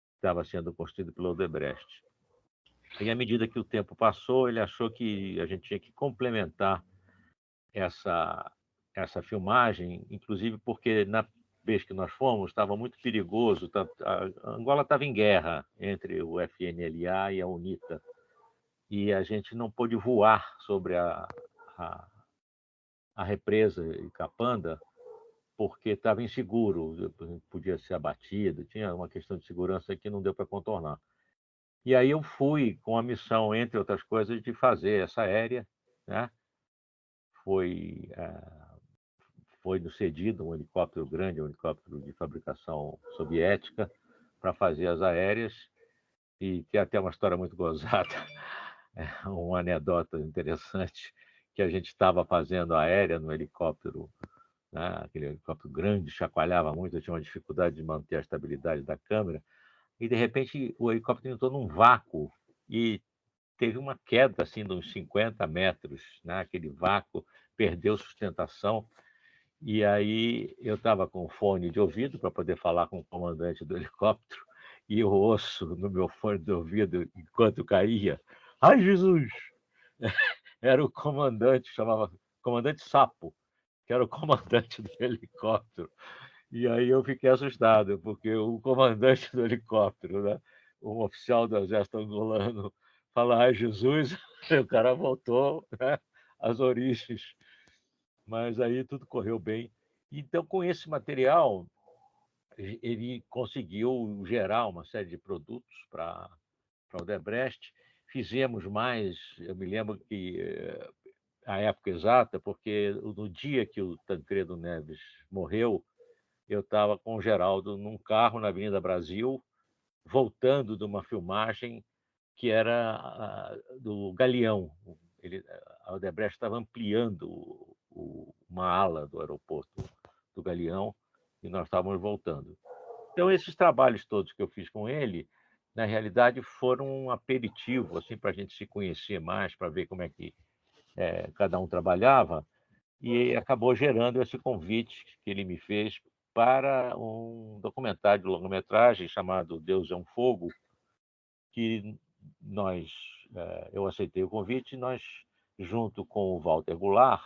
que estava sendo construída pelo Odebrecht. E à medida que o tempo passou, ele achou que a gente tinha que complementar essa filmagem, inclusive porque na vez que nós fomos, estava muito perigoso, a Angola estava em guerra entre o FNLA e a UNITA, e a gente não pôde voar sobre a represa em Capanda, porque estava inseguro, podia ser abatido, tinha uma questão de segurança que não deu para contornar. E aí eu fui com a missão, entre outras coisas, de fazer essa aérea, né? Foi nos cedido um helicóptero grande, um helicóptero de fabricação soviética, para fazer as aéreas, e tem até uma história muito gozada, uma anedota interessante, que a gente estava fazendo a aérea no helicóptero, né? Aquele helicóptero grande, chacoalhava muito, eu tinha uma dificuldade de manter a estabilidade da câmera, e de repente o helicóptero entrou num vácuo e teve uma queda assim de uns 50 metros, né? Aquele vácuo, perdeu sustentação, e aí eu estava com fone de ouvido para poder falar com o comandante do helicóptero, e eu ouço no meu fone de ouvido, enquanto caía, ai Jesus, era o comandante, chamava Comandante Sapo, que era o comandante do helicóptero. E aí eu fiquei assustado, porque o comandante do helicóptero, né, um oficial do exército angolano, fala, ai Jesus, o cara voltou, né, às origens. Mas aí tudo correu bem. Então, com esse material, ele conseguiu gerar uma série de produtos para o Odebrecht. Fizemos mais, eu me lembro que a época exata, porque no dia que o Tancredo Neves morreu, eu estava com o Geraldo num carro na Avenida Brasil, voltando de uma filmagem que era do Galeão. A Odebrecht estava ampliando uma ala do aeroporto do Galeão e nós estávamos voltando. Então, esses trabalhos todos que eu fiz com ele, na realidade, foram um aperitivo assim, para a gente se conhecer mais, para ver como é que cada um trabalhava, e acabou gerando esse convite que ele me fez para um documentário de longa-metragem chamado Deus é um Fogo, que eu aceitei o convite e nós, junto com o Walter Goulart,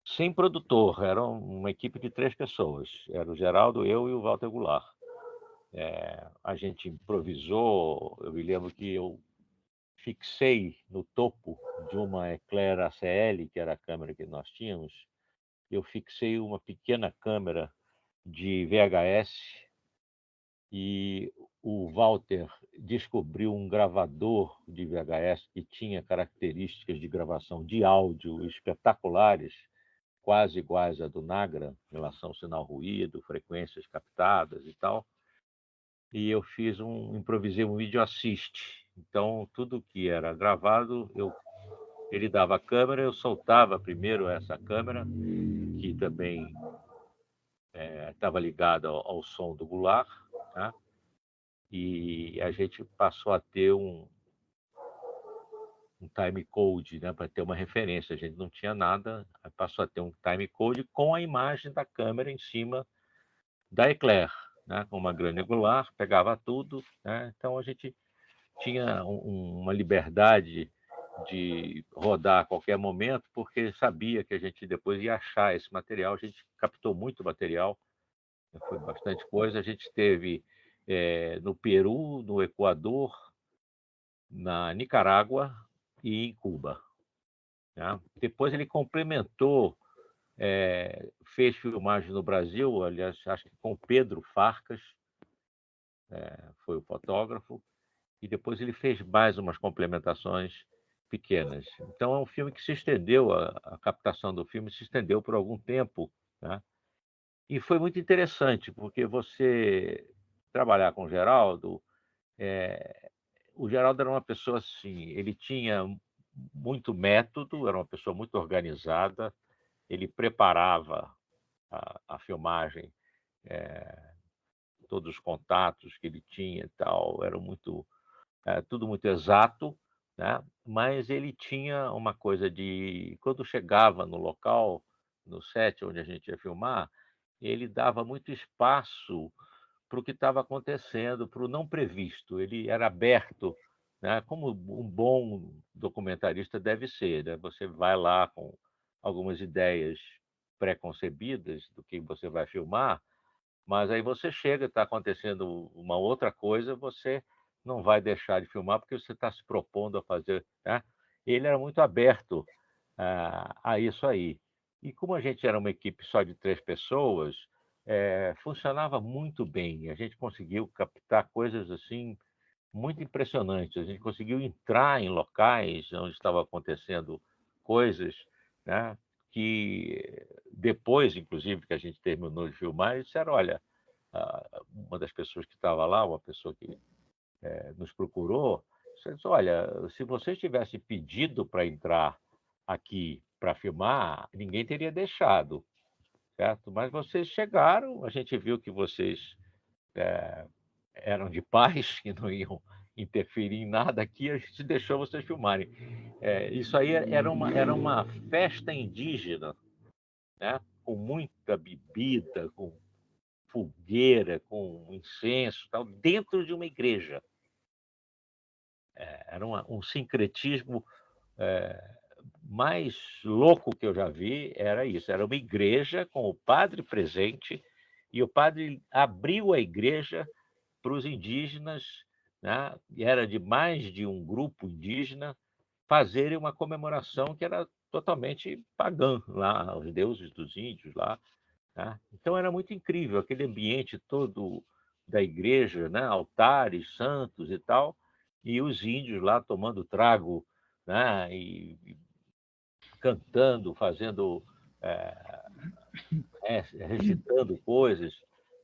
sem produtor, era uma equipe de 3 pessoas, era o Geraldo, eu e o Walter Goulart. A gente improvisou, eu me lembro que eu fixei no topo de uma Eclair ACL, que era a câmera que nós tínhamos, eu fixei uma pequena câmera de VHS e o Walter descobriu um gravador de VHS que tinha características de gravação de áudio espetaculares, quase iguais à do Nagra, em relação ao sinal-ruído, frequências captadas e tal. E eu improvisei um vídeo assist. Então, tudo que era gravado, ele dava a câmera, eu soltava primeiro essa câmera, que também estava ligada ao som do Goulart, né? E a gente passou a ter um time code, né, para ter uma referência. A gente não tinha nada, passou a ter um time code com a imagem da câmera em cima da Eclair, né, com uma grande angular, pegava tudo, né? Então a gente tinha uma liberdade de rodar a qualquer momento, porque sabia que a gente depois ia achar esse material. A gente captou muito material, foi bastante coisa. A gente teve no Peru, no Equador, na Nicarágua e em Cuba, né? Depois ele complementou, fez filmagem no Brasil, aliás, acho que com Pedro Farcas, foi o fotógrafo, e depois ele fez mais umas complementações pequenas. Então é um filme que se estendeu, a captação do filme se estendeu por algum tempo, né? E foi muito interessante, porque você trabalhar com o Geraldo, o Geraldo era uma pessoa assim, ele tinha muito método, era uma pessoa muito organizada, ele preparava a filmagem, todos os contatos que ele tinha e tal, era tudo muito exato, né? Mas ele tinha uma coisa de, quando chegava no local, no set onde a gente ia filmar, ele dava muito espaço para o que estava acontecendo, para o não previsto. Ele era aberto, né? Como um bom documentarista deve ser, né? Você vai lá com algumas ideias pré-concebidas do que você vai filmar, mas aí você chega, está acontecendo uma outra coisa, você não vai deixar de filmar porque você está se propondo a fazer, né? Ele era muito aberto a isso aí. E como a gente era uma equipe só de 3 pessoas, funcionava muito bem. A gente conseguiu captar coisas assim muito impressionantes. A gente conseguiu entrar em locais onde estavam acontecendo coisas, né, que depois, inclusive, que a gente terminou de filmar, eles disseram, olha, uma das pessoas que estava lá, uma pessoa que nos procurou, disse, olha, se vocês tivessem pedido para entrar aqui para filmar, ninguém teria deixado, certo? Mas vocês chegaram, a gente viu que vocês eram de paz, que não iam interferir em nada aqui, a gente deixou vocês filmarem. Isso aí era uma festa indígena, né? Com muita bebida, com fogueira, com incenso, tal, dentro de uma igreja. Era um sincretismo mais louco que eu já vi, era isso. Era uma igreja com o padre presente, e o padre abriu a igreja para os indígenas, né? E era de mais de um grupo indígena fazerem uma comemoração que era totalmente pagã, lá, os deuses dos índios lá. Né? Então era muito incrível aquele ambiente todo da igreja, né? Altares, santos e tal, e os índios lá tomando trago, né? E cantando, fazendo, recitando coisas,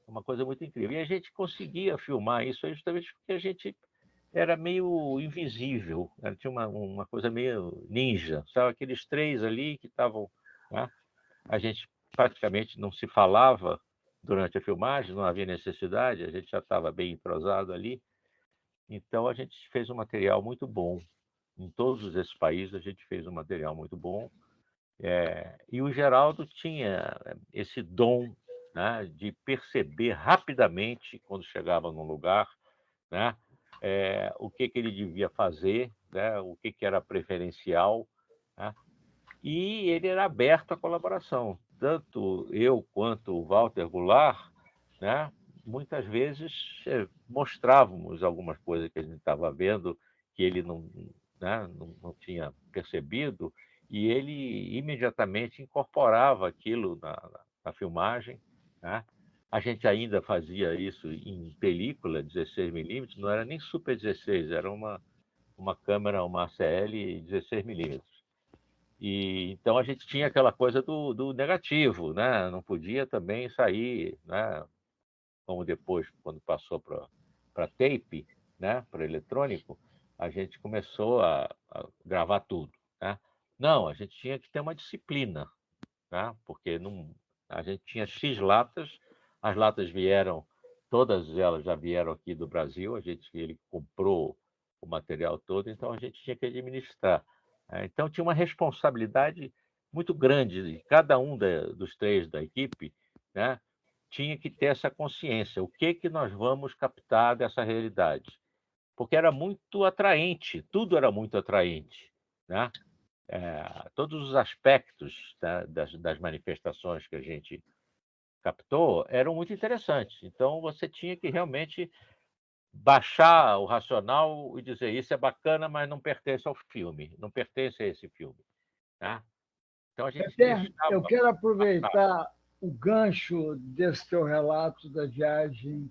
uma coisa muito incrível. E a gente conseguia filmar isso aí justamente porque a gente era meio invisível, né? Tinha uma coisa meio ninja, sabe? Aqueles três ali que estavam, né? A gente praticamente não se falava durante a filmagem, não havia necessidade, a gente já estava bem entrosado ali, então a gente fez um material muito bom. Em todos esses países a gente fez um material muito bom. E o Geraldo tinha esse dom, né, de perceber rapidamente, quando chegava num lugar, né, o que ele devia fazer, né, o que era preferencial, né, e ele era aberto à colaboração. Tanto eu quanto o Walter Goulart, né, muitas vezes mostrávamos algumas coisas que a gente estava vendo que ele não, né, não tinha percebido, e ele imediatamente incorporava aquilo na filmagem. Né? A gente ainda fazia isso em película, 16mm, não era nem Super 16, era uma câmera, uma ACL 16mm. E então a gente tinha aquela coisa do negativo, né? Não podia também sair, né? Como depois, quando passou para tape, né? Para eletrônico, a gente começou a gravar tudo, né? Não, a gente tinha que ter uma disciplina, né? Porque não, a gente tinha X latas, as latas vieram, todas elas já vieram aqui do Brasil, ele comprou o material todo, então a gente tinha que administrar. Então tinha uma responsabilidade muito grande, e cada um dos três da equipe, né, tinha que ter essa consciência, o que nós vamos captar dessa realidade. Porque era muito atraente, tudo era muito atraente, né? Todos os aspectos, tá, das manifestações que a gente captou eram muito interessantes. Então, você tinha que realmente baixar o racional e dizer isso é bacana, mas não pertence ao filme, não pertence a esse filme. Tá? Então, a gente Até deixava eu quero passar. aproveitar o gancho desse teu relato da viagem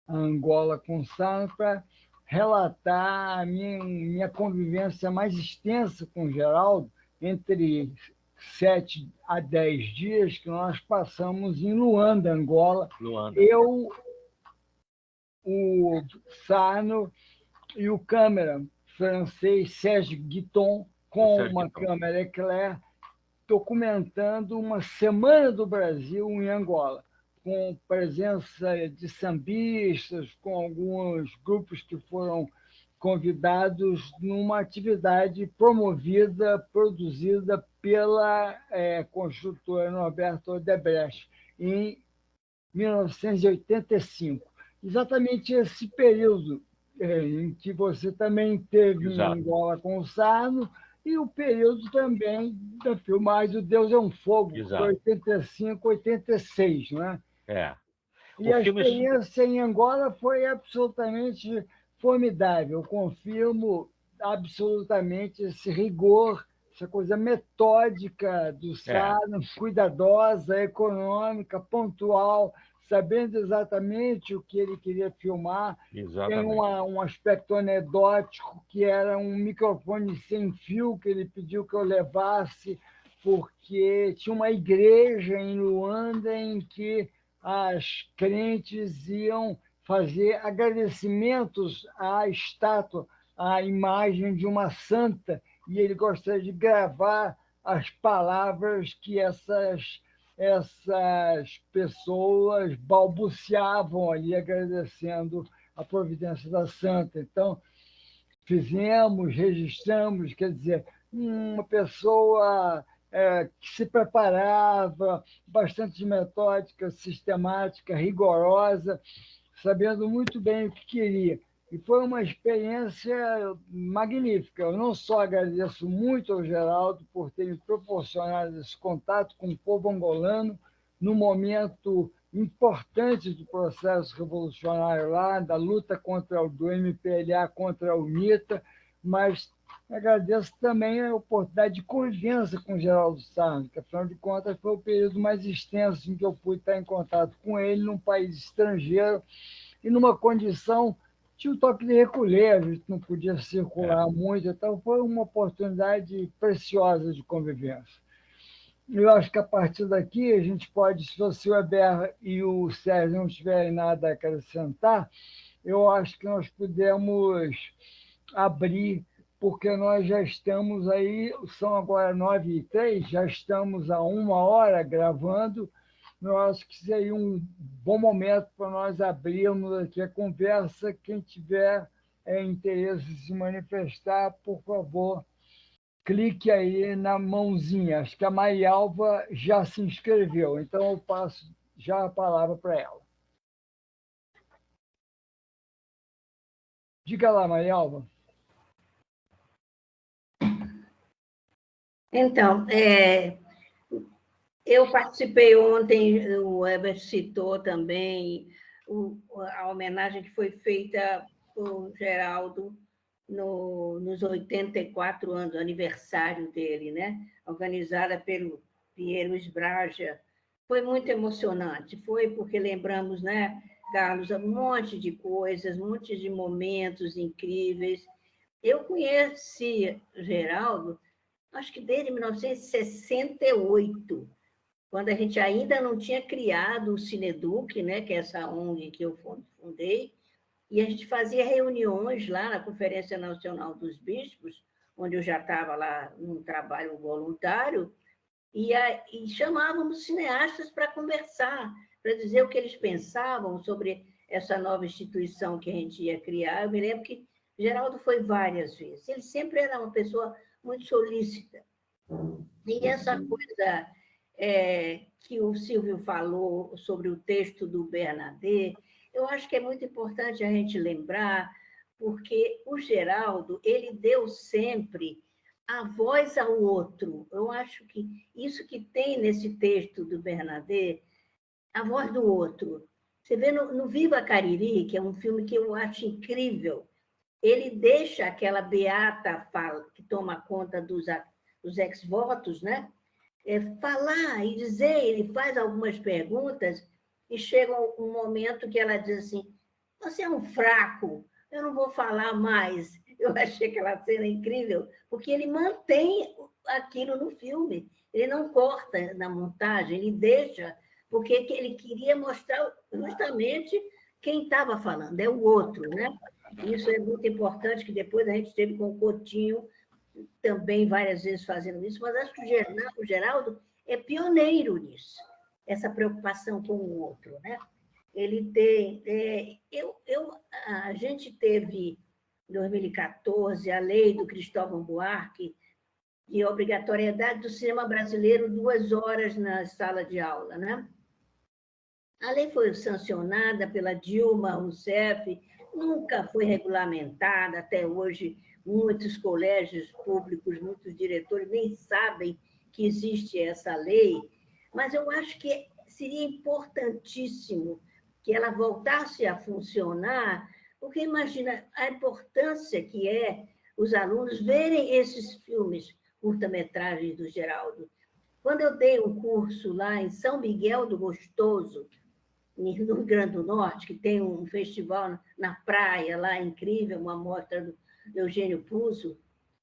a Angola com Sara para relatar a minha convivência mais extensa com o Geraldo, entre 7 a 10 dias que nós passamos em Luanda, Angola. Luanda. Eu, o Sarno e o câmera francês Serge Guiton, com uma câmera Eclair, documentando uma semana do Brasil em Angola, com presença de sambistas, com alguns grupos que foram convidados numa atividade promovida, produzida pela construtora Norberto Odebrecht, em 1985. Exatamente esse período em que você também teve em Angola com o Sarno, e o período também da filmagem do Deus é um Fogo, que foi 85, 86, não é? E a experiência em Angola foi absolutamente formidável. Eu confirmo absolutamente esse rigor, essa coisa metódica do Sarno, cuidadosa, econômica, pontual, sabendo exatamente o que ele queria filmar. Exatamente. Tem um aspecto anedótico, que era um microfone sem fio que ele pediu que eu levasse, porque tinha uma igreja em Luanda em que as crentes iam fazer agradecimentos à estátua, à imagem de uma santa, e ele gostaria de gravar as palavras que essas pessoas balbuciavam ali, agradecendo a providência da santa. Então, fizemos, registramos, quer dizer, uma pessoa que se preparava, bastante metódica, sistemática, rigorosa, sabendo muito bem o que queria. E foi uma experiência magnífica. Eu não só agradeço muito ao Geraldo por ter me proporcionado esse contato com o povo angolano no momento importante do processo revolucionário lá, da luta do MPLA contra a UNITA, mas agradeço também a oportunidade de convivência com o Geraldo Sarno, que, afinal de contas, foi o período mais extenso em que eu pude estar em contato com ele num país estrangeiro e numa condição tinha um toque de recolher, a gente não podia circular muito, então foi uma oportunidade preciosa de convivência. Eu acho que a partir daqui a gente pode, se o Weber e o Sérgio não tiverem nada a acrescentar, eu acho que nós podemos abrir, porque nós já estamos aí, são agora 9h03, já estamos há 1 hora gravando. Eu acho que seria um bom momento para nós abrirmos aqui a conversa. Quem tiver interesse em se manifestar, por favor, clique aí na mãozinha. Acho que a Marialva já se inscreveu, então eu passo já a palavra para ela. Diga lá, Marialva. Então, eu participei ontem, o Herbert citou também a homenagem que foi feita por Geraldo nos 84 anos, aniversário dele, né? Organizada pelo Piero Sbragia. Foi muito emocionante, foi porque lembramos, né, Carlos, um monte de coisas, um monte de momentos incríveis. Eu conheci Geraldo, acho que desde 1968, quando a gente ainda não tinha criado o Cineduc, né, que é essa ONG que eu fundei, e a gente fazia reuniões lá na Conferência Nacional dos Bispos, onde eu já estava lá num trabalho voluntário, e chamávamos cineastas para conversar, para dizer o que eles pensavam sobre essa nova instituição que a gente ia criar. Eu me lembro que Geraldo foi várias vezes. Ele sempre era uma pessoa muito solícita. E essa coisa que o Silvio falou sobre o texto do Bernadette, eu acho que é muito importante a gente lembrar, porque o Geraldo, ele deu sempre a voz ao outro. Eu acho que isso que tem nesse texto do Bernadette, a voz do outro. Você vê no Viva Cariri, que é um filme que eu acho incrível, ele deixa aquela beata que toma conta dos ex-votos, né? Falar e dizer, ele faz algumas perguntas e chega um momento que ela diz assim, você é um fraco, eu não vou falar mais. Eu achei aquela cena incrível, porque ele mantém aquilo no filme, ele não corta na montagem, ele deixa, porque ele queria mostrar justamente quem estava falando, é o outro, né? Isso é muito importante, que depois a gente teve com o Coutinho, também várias vezes fazendo isso, mas acho que o Geraldo é pioneiro nisso, essa preocupação com o outro, né? Ele tem... a gente teve, em 2014, a lei do Cristóvão Buarque, de obrigatoriedade do cinema brasileiro 2 horas na sala de aula, né? A lei foi sancionada pela Dilma Rousseff, nunca foi regulamentada até hoje. Muitos colégios públicos, muitos diretores nem sabem que existe essa lei, mas eu acho que seria importantíssimo que ela voltasse a funcionar, porque imagina a importância que é os alunos verem esses filmes, curta-metragens do Geraldo. Quando eu dei um curso lá em São Miguel do Gostoso, no Rio Grande do Norte, que tem um festival na praia lá incrível, uma mostra do Eugênio Puzo,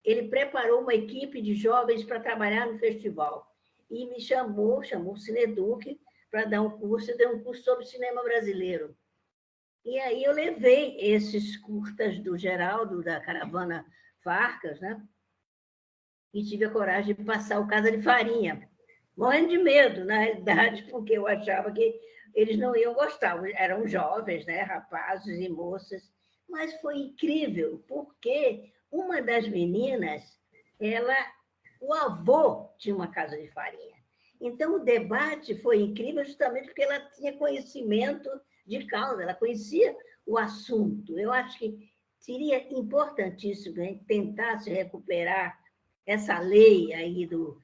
ele preparou uma equipe de jovens para trabalhar no festival e me chamou o Cineduc para dar um curso, eu dei um curso sobre cinema brasileiro. E aí eu levei esses curtas do Geraldo, da Caravana Farcas, né? E tive a coragem de passar o Casa de Farinha, morrendo de medo, na realidade, porque eu achava que eles não iam gostar, eram jovens, né? Rapazes e moças, mas foi incrível, porque uma das meninas, o avô tinha uma casa de farinha. Então, o debate foi incrível justamente porque ela tinha conhecimento de causa, ela conhecia o assunto. Eu acho que seria importantíssimo, né, tentar se recuperar essa lei aí do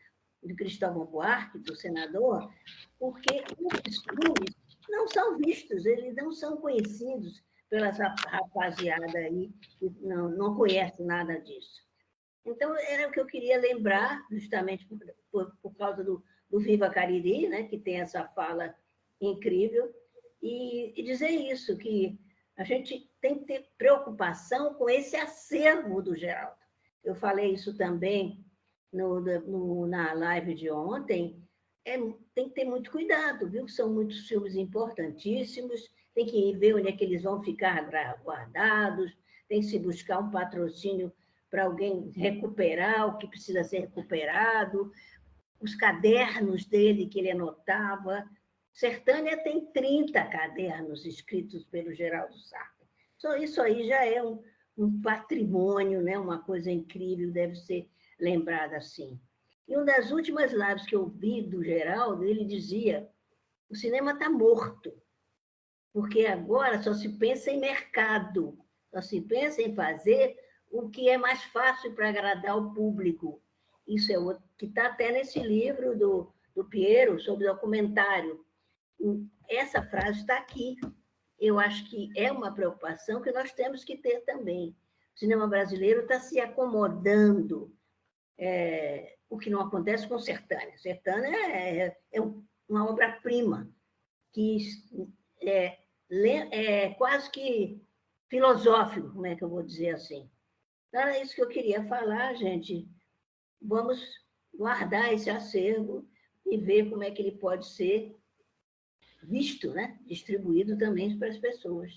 Cristóvão Buarque, do senador, porque esses filmes não são vistos, eles não são conhecidos pela essa rapaziada aí que não conhece nada disso. Então, era o que eu queria lembrar, justamente por causa do Viva Cariri, né, que tem essa fala incrível, e dizer isso, que a gente tem que ter preocupação com esse acervo do Geraldo. Eu falei isso também na live de ontem, tem que ter muito cuidado, viu? São muitos filmes importantíssimos, tem que ver onde é que eles vão ficar guardados, tem que se buscar um patrocínio para alguém recuperar o que precisa ser recuperado, os cadernos dele que ele anotava. Sertânia tem 30 cadernos escritos pelo Geraldo Sartre. Só isso aí já é um patrimônio, né? Uma coisa incrível, deve ser lembrada assim. E uma das últimas lives que eu vi do Geraldo, ele dizia: o cinema está morto, porque agora só se pensa em mercado, só se pensa em fazer o que é mais fácil para agradar o público. Isso é o que está até nesse livro do Piero, sobre documentário. Essa frase está aqui. Eu acho que é uma preocupação que nós temos que ter também. O cinema brasileiro está se acomodando, o que não acontece com Sertânia. Sertânia é uma obra-prima, que é quase que filosófico, como é que eu vou dizer assim. Então, era isso que eu queria falar, gente. Vamos guardar esse acervo e ver como é que ele pode ser visto, né? Distribuído também para as pessoas.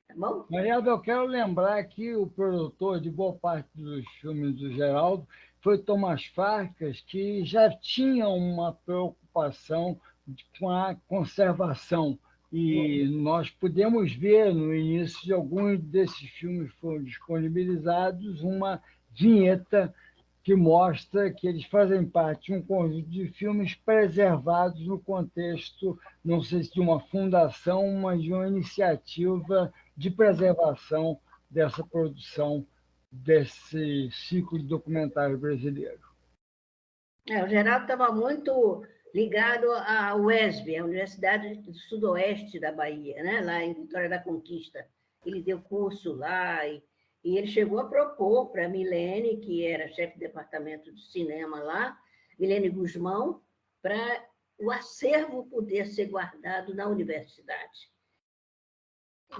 Tá bom? Mariada, eu quero lembrar que o produtor de boa parte dos filmes do Geraldo foi Tomás Farcas, que já tinha uma preocupação com a conservação. E nós podemos ver, no início de alguns desses filmes que foram disponibilizados, uma vinheta que mostra que eles fazem parte de um conjunto de filmes preservados no contexto, não sei se de uma fundação, mas de uma iniciativa de preservação dessa produção, desse ciclo de documentário brasileiro. O Geraldo estava muito ligado à UESB, a Universidade do Sudoeste da Bahia, né? Lá em Vitória da Conquista. Ele deu curso lá e ele chegou a propor para a Milene, que era chefe de departamento de cinema lá, Milene Guzmão, para o acervo poder ser guardado na universidade.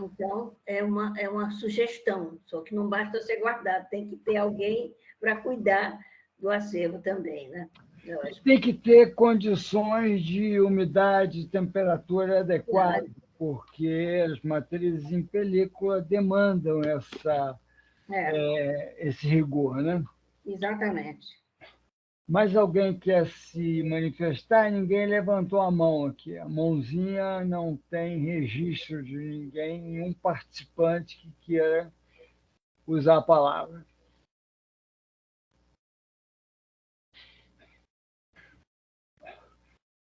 Então, é uma sugestão, só que não basta ser guardado, tem que ter alguém para cuidar do acervo também, né? Tem que ter condições de umidade e temperatura adequadas, porque as matrizes em película demandam esse rigor, né? Exatamente. Mais alguém quer se manifestar? Ninguém levantou a mão aqui. A mãozinha não tem registro de ninguém, nenhum participante que queira usar a palavra.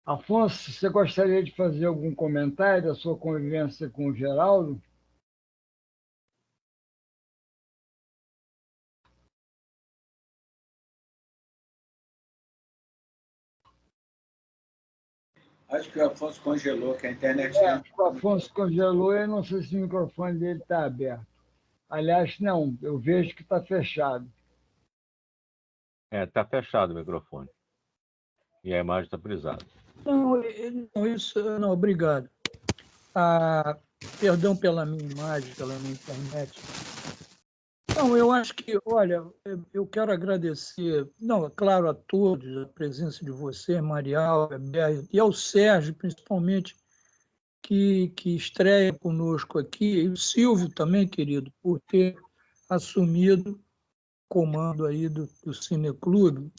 Afonso, você gostaria de fazer algum comentário da sua convivência com o Geraldo? Acho que o Afonso congelou, que a internet... O Afonso congelou e eu não sei se o microfone dele está aberto. Aliás, não, eu vejo que está fechado. Está fechado o microfone. E a imagem está frisada. Não, obrigado. Perdão pela minha imagem, pela minha internet. Não, eu acho que, olha, eu quero agradecer, é claro, a todos, a presença de você, Marial, Beber, e ao Sérgio, principalmente, que estreia conosco aqui, e o Silvio também, querido, por ter assumido o comando aí do Cineclube.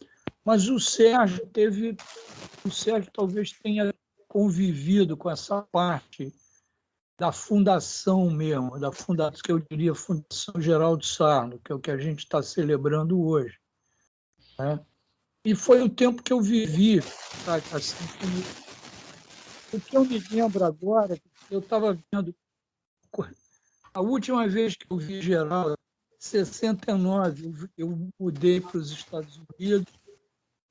Mas o Sérgio talvez tenha convivido com essa parte da fundação mesmo, que eu diria Fundação Geraldo Sarno, que é o que a gente está celebrando hoje. Né? E foi o tempo que eu vivi, assim, o que eu me lembro agora, eu estava vendo, a última vez que eu vi Geraldo, 69, eu mudei para os Estados Unidos.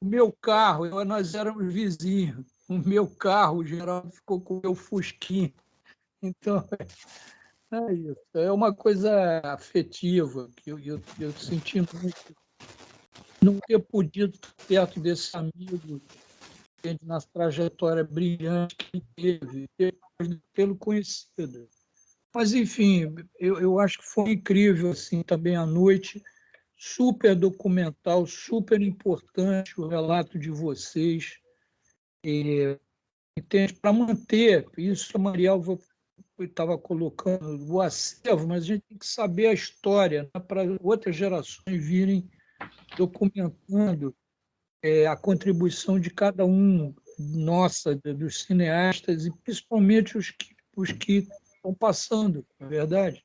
O meu carro, nós éramos vizinhos. O meu carro, o Geraldo ficou com o meu Fusquinha. Então, é isso. É uma coisa afetiva que eu senti muito não ter podido estar perto desse amigo na trajetória brilhante que ele teve, depois de tê-lo conhecido. Mas, enfim, eu acho que foi incrível assim, também à noite, super documental, super importante o relato de vocês. Entende? Para manter, isso a Marialva estava colocando, o acervo, mas a gente tem que saber a história, né, para outras gerações virem documentando a contribuição de cada um, nossa, dos cineastas, e principalmente os que estão passando, na verdade.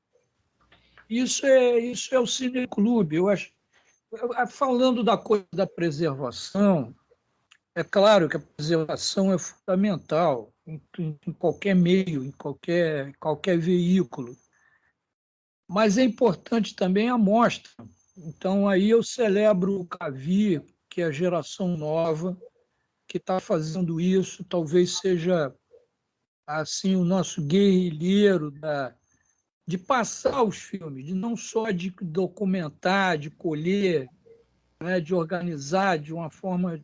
Isso é o cineclube. Eu acho, falando da coisa da preservação, é claro que a preservação é fundamental em qualquer meio, em qualquer veículo, mas é importante também a mostra. Então, aí eu celebro o Cavi, que é a geração nova, que está fazendo isso, talvez seja assim o nosso guerrilheiro de passar os filmes, de não só de documentar, de colher, né, de organizar de uma forma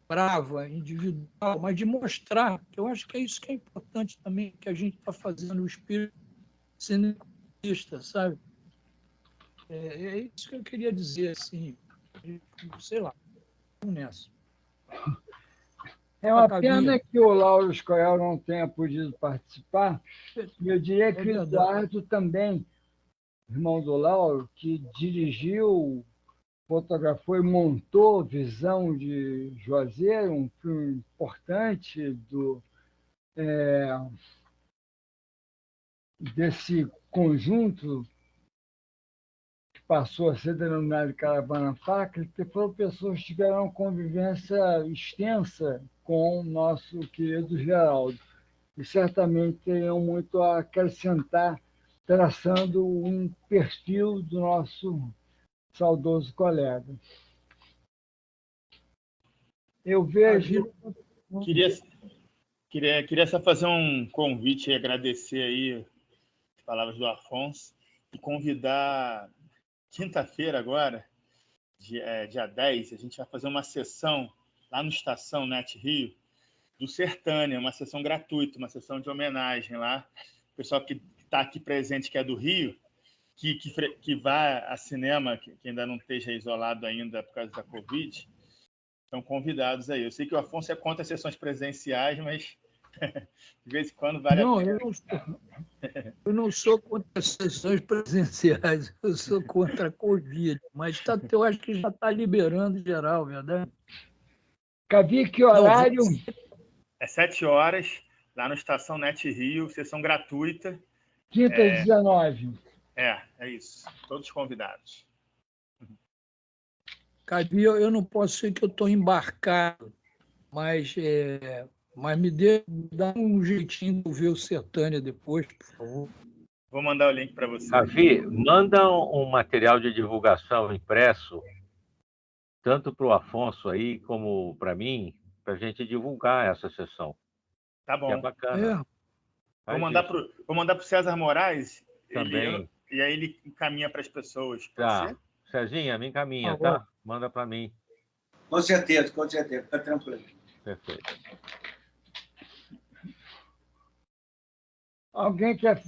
brava, individual, mas de mostrar, que eu acho que é isso que é importante também, que a gente está fazendo, o espírito cineasta, sabe? É isso que eu queria dizer, assim, sei lá, vamos nessa. É uma pena que o Lauro Escoel não tenha podido participar. E eu diria que o Eduardo também, irmão do Lauro, que dirigiu, fotografou e montou Visão de Juazeiro, um filme importante desse conjunto que passou a ser denominado Caravana Faca, que foram pessoas que tiveram convivência extensa com o nosso querido Geraldo. E certamente teriam muito a acrescentar, traçando um perfil do nosso saudoso colega. Eu vejo... Queria só fazer um convite e agradecer aí as palavras do Afonso e convidar quinta-feira agora, dia 10, a gente vai fazer uma sessão lá no Estação Net Rio do Sertânia, uma sessão gratuita, uma sessão de homenagem lá. O pessoal que está aqui presente, que é do Rio, que vai a cinema, que ainda não esteja isolado ainda por causa da Covid, estão convidados aí. Eu sei que o Afonso é contra as sessões presenciais, mas de vez em quando vale a pena. Eu não sou contra as sessões presenciais, eu sou contra a Covid, mas eu acho que já está liberando geral, verdade? Cavi, que horário? É 7 horas, lá no Estação Net Rio, sessão gratuita. Quinta, 19. É isso. Todos convidados. Cavi, eu não posso ser que eu estou embarcado, mas me dá um jeitinho de ver o Sertânia depois, por favor. Vou mandar o link para você. Cavi, manda um material de divulgação impresso, tanto para o Afonso aí como para mim, para a gente divulgar essa sessão. Tá bom. Que é bacana. Vou mandar para o César Moraes, também. E aí ele encaminha para as pessoas. Tá. Cezinha, me encaminha, tá? Manda para mim. Com certeza, fica tranquilo. Perfeito. Alguém quer...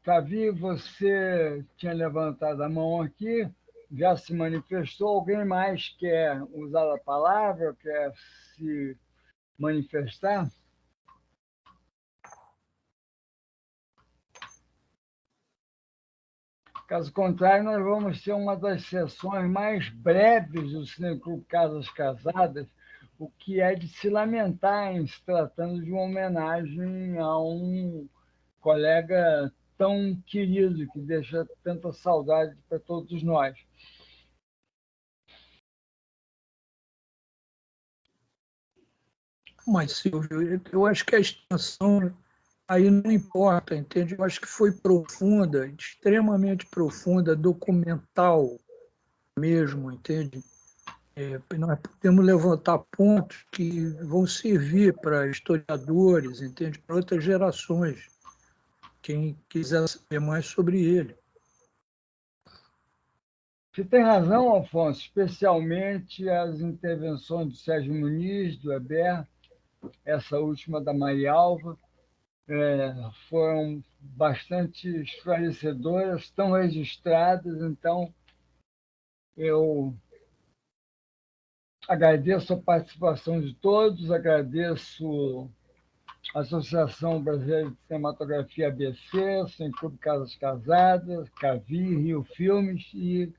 Cavi, você tinha levantado a mão aqui, já se manifestou. Alguém mais quer usar a palavra, quer se manifestar? Caso contrário, nós vamos ter uma das sessões mais breves do Cineclube Casas Casadas, o que é de se lamentar em se tratando de uma homenagem a um colega tão querido, que deixa tanta saudade para todos nós. Mas, Silvio, eu acho que a extensão aí não importa, entende? Eu acho que foi profunda, extremamente profunda, documental mesmo, entende? Nós podemos levantar pontos que vão servir para historiadores, entende? Para outras gerações, quem quiser saber mais sobre ele. Você tem razão, Afonso, especialmente as intervenções do Sérgio Muniz, do Heber, essa última da Marialva, foram bastante esclarecedoras, estão registradas, então eu agradeço a participação de todos, agradeço a Associação Brasileira de Cinematografia ABC, Sem Clube Casas Casadas, Cavi, Rio Filmes, e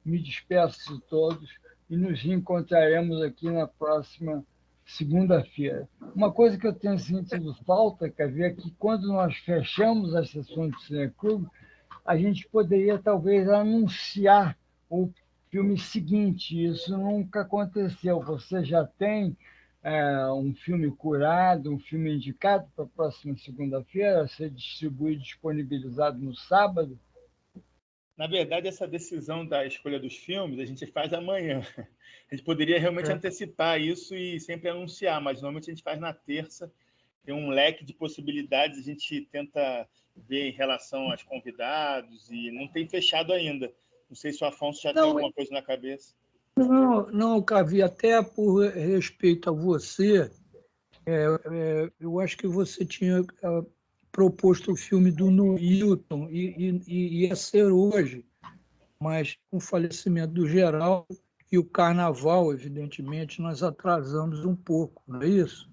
me despeço de todos e nos reencontraremos aqui na próxima segunda-feira. Uma coisa que eu tenho sentido falta, Cavi, é que quando nós fechamos as sessões do Cineclube, a gente poderia talvez anunciar o filme seguinte. Isso nunca aconteceu. Você já tem um filme curado, um filme indicado para a próxima segunda-feira, a ser distribuído, disponibilizado no sábado? Na verdade, essa decisão da escolha dos filmes a gente faz amanhã. A gente poderia realmente antecipar isso e sempre anunciar, mas normalmente a gente faz na terça. Tem um leque de possibilidades, a gente tenta ver em relação aos convidados e não tem fechado ainda. Não sei se o Afonso já tem alguma coisa na cabeça. Não, Cavi, até por respeito a você, eu acho que você tinha proposto o filme do Newton e ia ser hoje, mas com o falecimento do Geraldo e o Carnaval, evidentemente, nós atrasamos um pouco, não é isso?